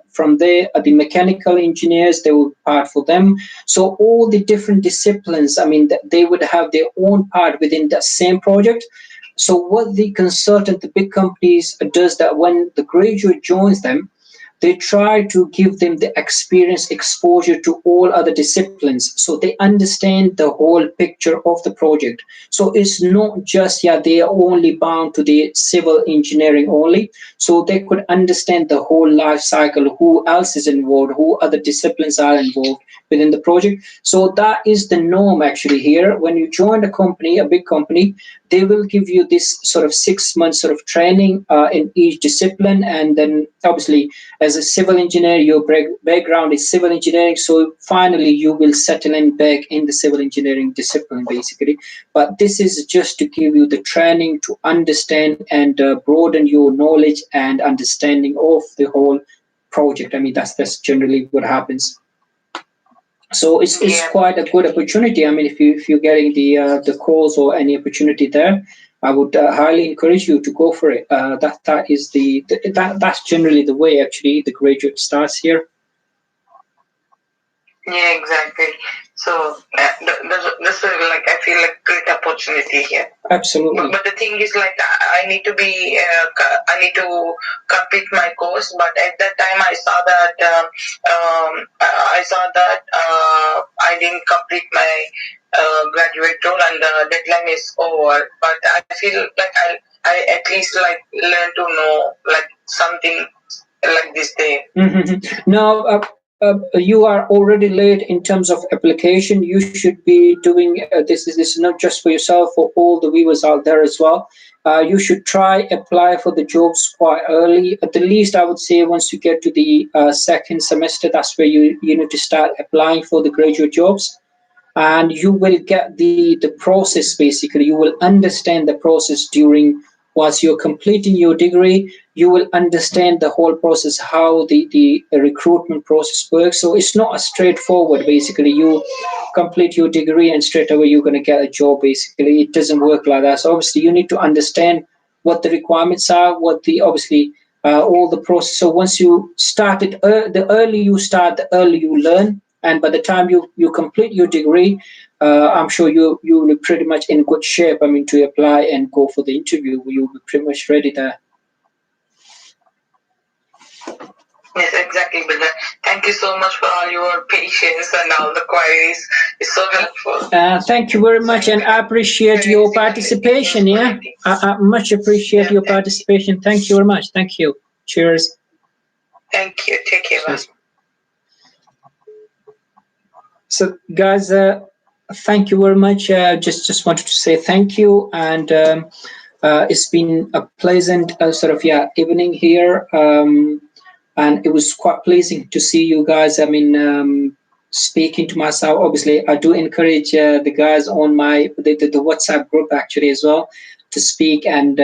From there, the mechanical engineers, they will be part for them. So all the different disciplines, I mean, they would have their own part within the same project. So what the consultant, the big companies, does that when the graduate joins them, they try to give them the experience, exposure to all other disciplines, so they understand the whole picture of the project. So it's not just they are only bound to the civil engineering only. So they could understand the whole life cycle, who else is involved, who other disciplines are involved within the project. So that is the norm actually here. When you join a company, a big company, they will give you this sort of 6 months sort of training in each discipline, and then obviously as a civil engineer, your background is civil engineering, so finally you will settle in back in the civil engineering discipline basically. But this is just to give you the training to understand and broaden your knowledge and understanding of the whole project. I mean, that's generally what happens. So it's quite a good opportunity. I mean, if you're getting the calls or any opportunity there, I would highly encourage you to go for it. That is that's generally the way actually the graduate starts here. Yeah, exactly. So this is like, I feel like great opportunity here. Absolutely. But the thing is, like, I need to be I need to complete my course. But at that time, I saw that I didn't complete my graduate role, and the deadline is over. But I feel like I at least like learn to know like something like this day. Mm-hmm. Now, you are already late in terms of application. You should be doing this. This is not just for yourself, for all the viewers out there as well. You should try apply for the jobs quite early. At the least, I would say once you get to the second semester, that's where you need to start applying for the graduate jobs, and you will get the process. Basically, you will understand the process during whilst you're completing your degree. You will understand the whole process, how the recruitment process works. So it's not a straightforward, basically you complete your degree and straight away you're going to get a job. Basically it doesn't work like that. So obviously you need to understand what the requirements are, what the obviously all the process. So once you started, the early you start, the early you learn, and by the time you complete your degree, I'm sure you will be pretty much in good shape. I mean, to apply and go for the interview, you'll be pretty much ready there. Yes, exactly, brother. Thank you so much for all your patience and all the queries. It's so helpful. Thank you very much, and I appreciate your participation. Yeah, I much appreciate your participation. Thank you very much. Thank you. Cheers. Thank you. Take care. Bye. So, guys, thank you very much. Just wanted to say thank you, and it's been a pleasant evening here, and it was quite pleasing to see you guys. I mean, speaking to myself. Obviously, I do encourage the guys on the WhatsApp group actually as well to speak and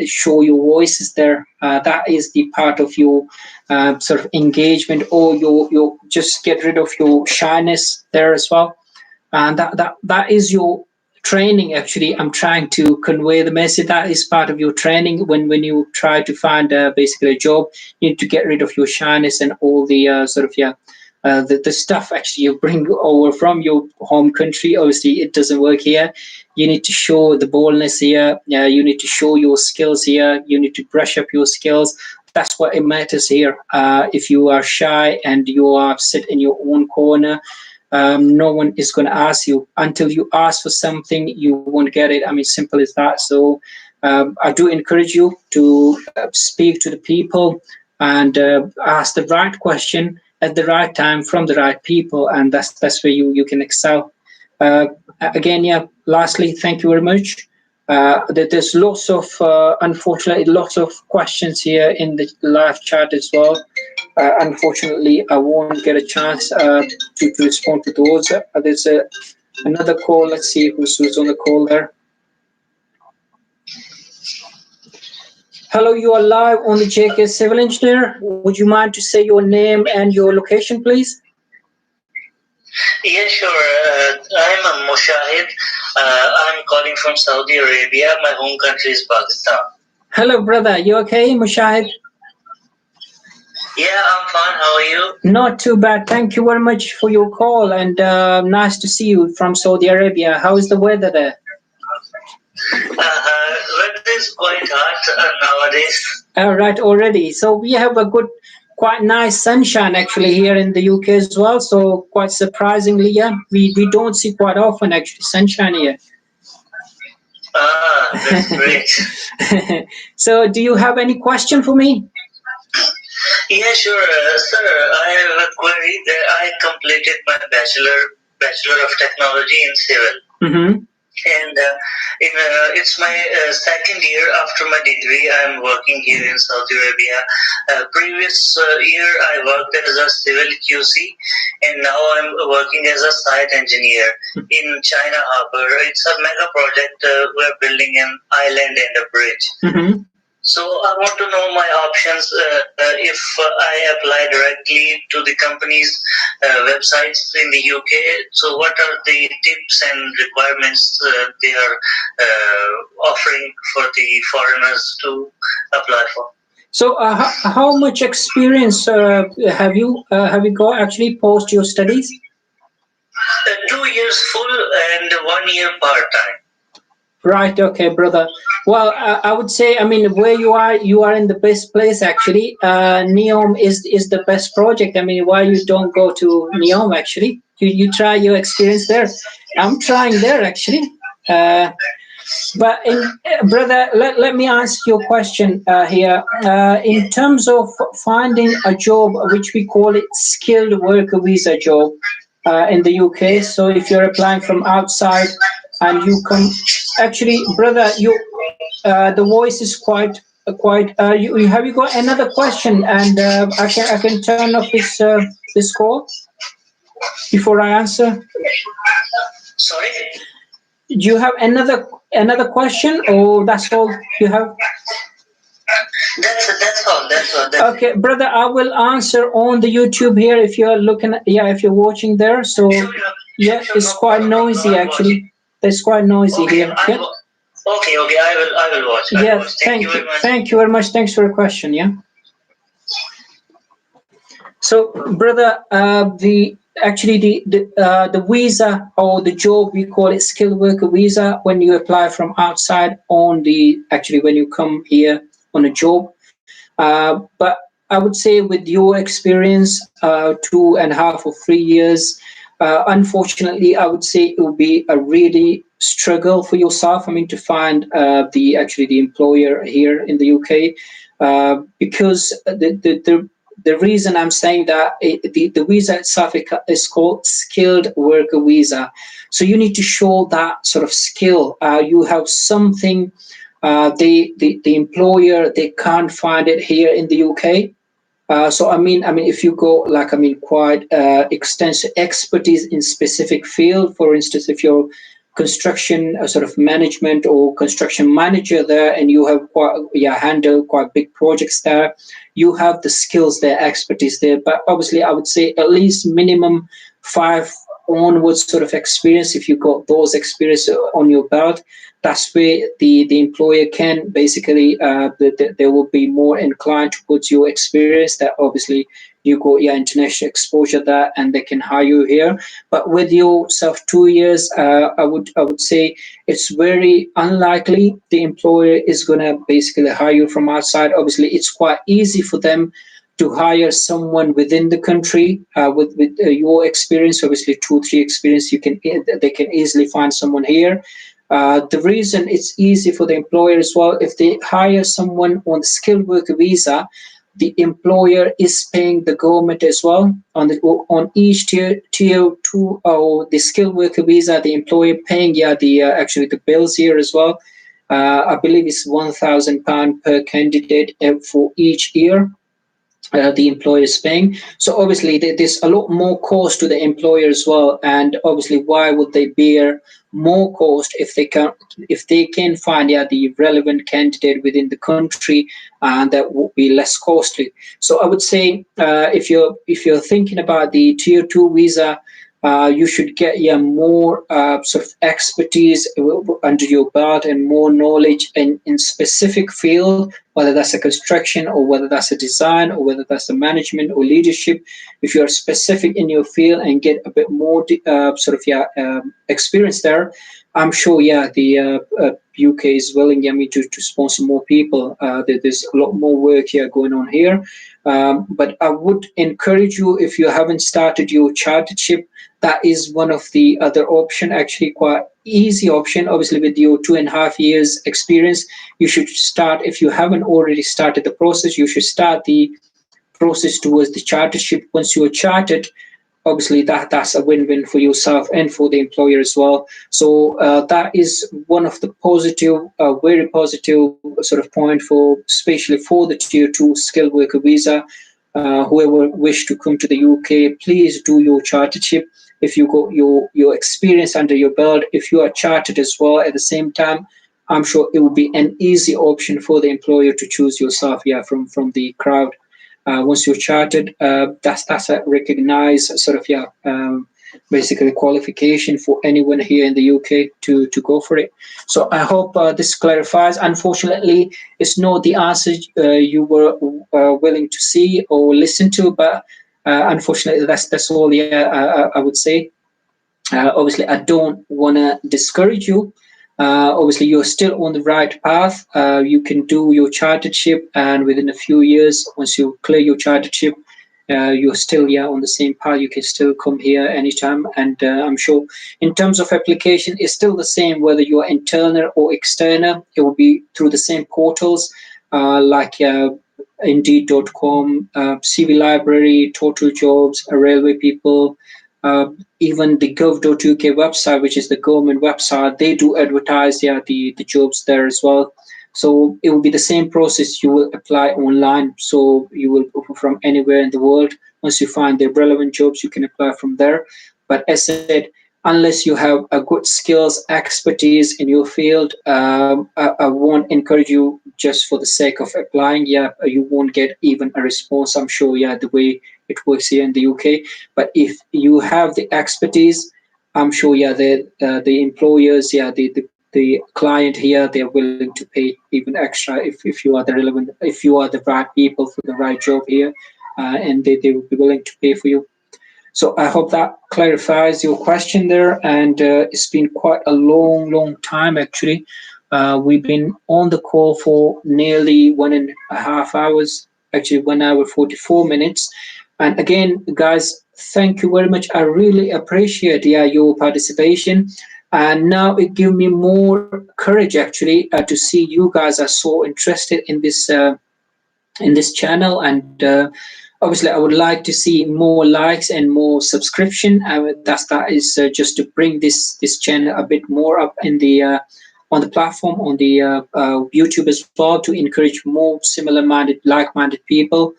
show your voices there. That is the part of your sort of engagement, or your just get rid of your shyness there as well, and that is your training. Actually, I'm trying to convey the message that is part of your training. When you try to find basically a job, you need to get rid of your shyness and all the the stuff actually you bring over from your home country. Obviously it doesn't work here. You need to show the boldness here. You need to show your skills here. You need to brush up your skills. That's what it matters here. If you are shy and you are sit in your own corner, no one is going to ask you. Until you ask for something, you won't get it. I mean, simple as that. So I do encourage you to speak to the people and ask the right question at the right time from the right people, and that's where you can excel. Again, lastly, thank you very much. There's lots of unfortunately lots of questions here in the live chat as well. Unfortunately, I won't get a chance to respond to those. There's another call. Let's see who's on the call there. Hello, you are live on the JK Civil Engineer. Would you mind to say your name and your location, please? Yeah, sure. I'm a Mushahid. I'm calling from Saudi Arabia. My home country is Pakistan. Hello, brother. You okay, Mushahid? Yeah, I'm fine. How are you? Not too bad. Thank you very much for your call, and nice to see you from Saudi Arabia. How is the weather there? Weather is quite hot nowadays. All right, already. So we have a quite nice sunshine actually here in the UK as well. So quite surprisingly, we don't see quite often actually sunshine here. That's great. So do you have any question for me? Yeah, sure, sir. I have a query that I completed my Bachelor of Technology in Civil. Mm-hmm. And it's my second year after my degree. I'm working here in Saudi Arabia. Previous year, I worked as a civil QC, and now I'm working as a site engineer in China Harbor. It's a mega project. We're building an island and a bridge. Mm-hmm. So I want to know my options if I apply directly to the company's websites in the UK. So what are the tips and requirements they are offering for the foreigners to apply for? So how much experience have you got actually post your studies? 2 years full and 1 year part-time. Right. Okay, brother. Well, I would say, I mean, where you are in the best place actually. NEOM is the best project. I mean, why you don't go to NEOM actually? You try your experience there. I'm trying there actually. But brother, let me ask you a question here. In terms of finding a job, which we call it skilled worker visa job in the UK. So if you're applying from outside and you come, actually, brother, the voice is quite. Have you got another question? And I can turn off this call before I answer. Sorry. Do you have another question, or that's all you have? That's all. Okay, brother, I will answer on the YouTube here if you're looking at, if you're watching there. So yeah, it's quite noisy actually. It's quite noisy here. Yeah? Okay, I will watch. Yeah, thank you. Thank you very much. Thanks for your question. Yeah. So, brother, the visa or the job, we call it skilled worker visa when you apply from outside when you come here on a job. But I would say with your experience, 2.5 or 3 years, unfortunately, I would say it will be a really struggle for yourself. I mean, to find the employer here in the UK, because the reason I'm saying that the visa itself is called skilled worker visa. So you need to show that sort of skill. You have something. The employer, they can't find it here in the UK. So I mean, if you go quite extensive expertise in specific field, for instance, if you're construction sort of management or construction manager there, and you have handle quite big projects there, you have the skills there, expertise there. But obviously, I would say at least minimum 5 onwards sort of experience. If you got those experience on your belt, that's where the employer can basically they will be more inclined to put your experience that obviously you got international exposure there, and they can hire you here. But with yourself 2 years, I would say it's very unlikely the employer is gonna basically hire you from outside. Obviously, it's quite easy for them to hire someone within the country with your experience, obviously 2-3 experience. They can easily find someone here. The reason it's easy for the employer as well, if they hire someone on the skilled worker visa, the employer is paying the government as well on each tier 2 or the skilled worker visa. The employer paying the bills here as well. I believe it's £1,000 per candidate for each year. The employer is paying. So obviously there's a lot more cost to the employer as well. And obviously, why would they bear more cost if they can find the relevant candidate within the country, and that would be less costly. So I would say if you're thinking about the tier 2 visa, you should get more sort of expertise under your belt and more knowledge in specific field, whether that's a construction or whether that's a design or whether that's a management or leadership. If you're specific in your field and get a bit more experience there, I'm sure the UK is willing to sponsor more people. There's a lot more work here going on here. But I would encourage you, if you haven't started your chartership, that is one of the other option, actually quite easy option. Obviously, with your 2.5 years experience, you should start. If you haven't already started the process, you should start the process towards the chartership. Once you're chartered, obviously that's a win-win for yourself and for the employer as well. So that is one of the positive, very positive sort of point especially for the tier 2 skilled worker visa. Whoever wish to come to the UK, please do your chartership. If you got your experience under your belt, if you are chartered as well at the same time, I'm sure it would be an easy option for the employer to choose yourself, from the crowd. Once you're chartered, that's a recognized sort of basically qualification for anyone here in the UK to go for it. So I hope this clarifies. Unfortunately, it's not the answer you were willing to see or listen to, but unfortunately, that's all. I would say. Obviously, I don't want to discourage you. Obviously, you're still on the right path. You can do your chartership, and within a few years, once you clear your chartership, you're still on the same path. You can still come here anytime, and I'm sure in terms of application, it's still the same whether you're internal or external. It will be through the same portals like Indeed.com, CV Library, Total Jobs, Railway People. Even the gov.uk website, which is the government website, they do advertise the jobs there as well. So it will be the same process. You will apply online. So you will from anywhere in the world. Once you find the relevant jobs, you can apply from there. But as I said, unless you have a good skills, expertise in your field, I won't encourage you just for the sake of applying. You won't get even a response, I'm sure, the way it works here in the UK. But if you have the expertise, I'm sure, the employers, the client here, they're willing to pay even extra if you are the relevant, if you are the right people for the right job here, and they will be willing to pay for you. So I hope that clarifies your question there. And it's been quite a long time, actually. We've been on the call for nearly 1.5 hours, actually 1 hour 44 minutes. And again, guys, thank you very much. I really appreciate your participation. And now it gives me more courage, actually, to see you guys are so interested in this channel. And obviously, I would like to see more likes and more subscription. That is just to bring this channel a bit more up in the on the platform, on the YouTube as well, to encourage more similar-minded, like-minded people.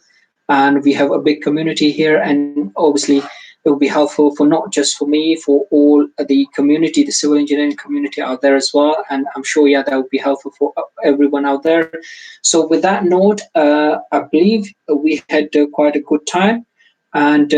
And we have a big community here, and obviously it will be helpful for not just for me, for all the community, the civil engineering community out there as well. And I'm sure, that would be helpful for everyone out there. So with that note, I believe we had quite a good time, and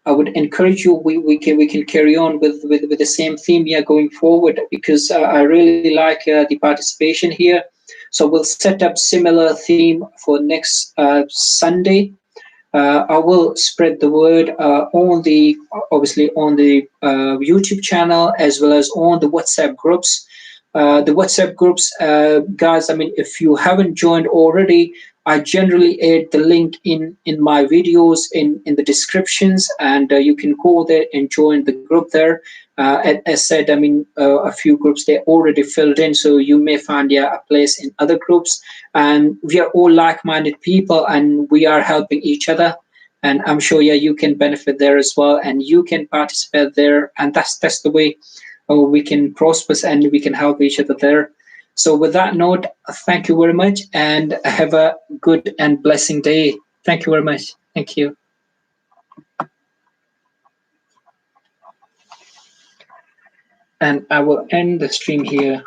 I would encourage you, we can carry on with the same theme going forward, because I really like the participation here. So we'll set up similar theme for next Sunday. I will spread the word obviously on the YouTube channel, as well as on the WhatsApp groups. The WhatsApp groups, guys, I mean, if you haven't joined already, I generally add the link in my videos in the descriptions, and you can go there and join the group there. As said, I mean, a few groups, they're already filled in, so you may find a place in other groups. And we are all like-minded people, and we are helping each other. And I'm sure, you can benefit there as well, and you can participate there. And that's the way we can prosper, and we can help each other there. So with that note, thank you very much, and have a good and blessing day. Thank you very much. Thank you. And I will end the stream here.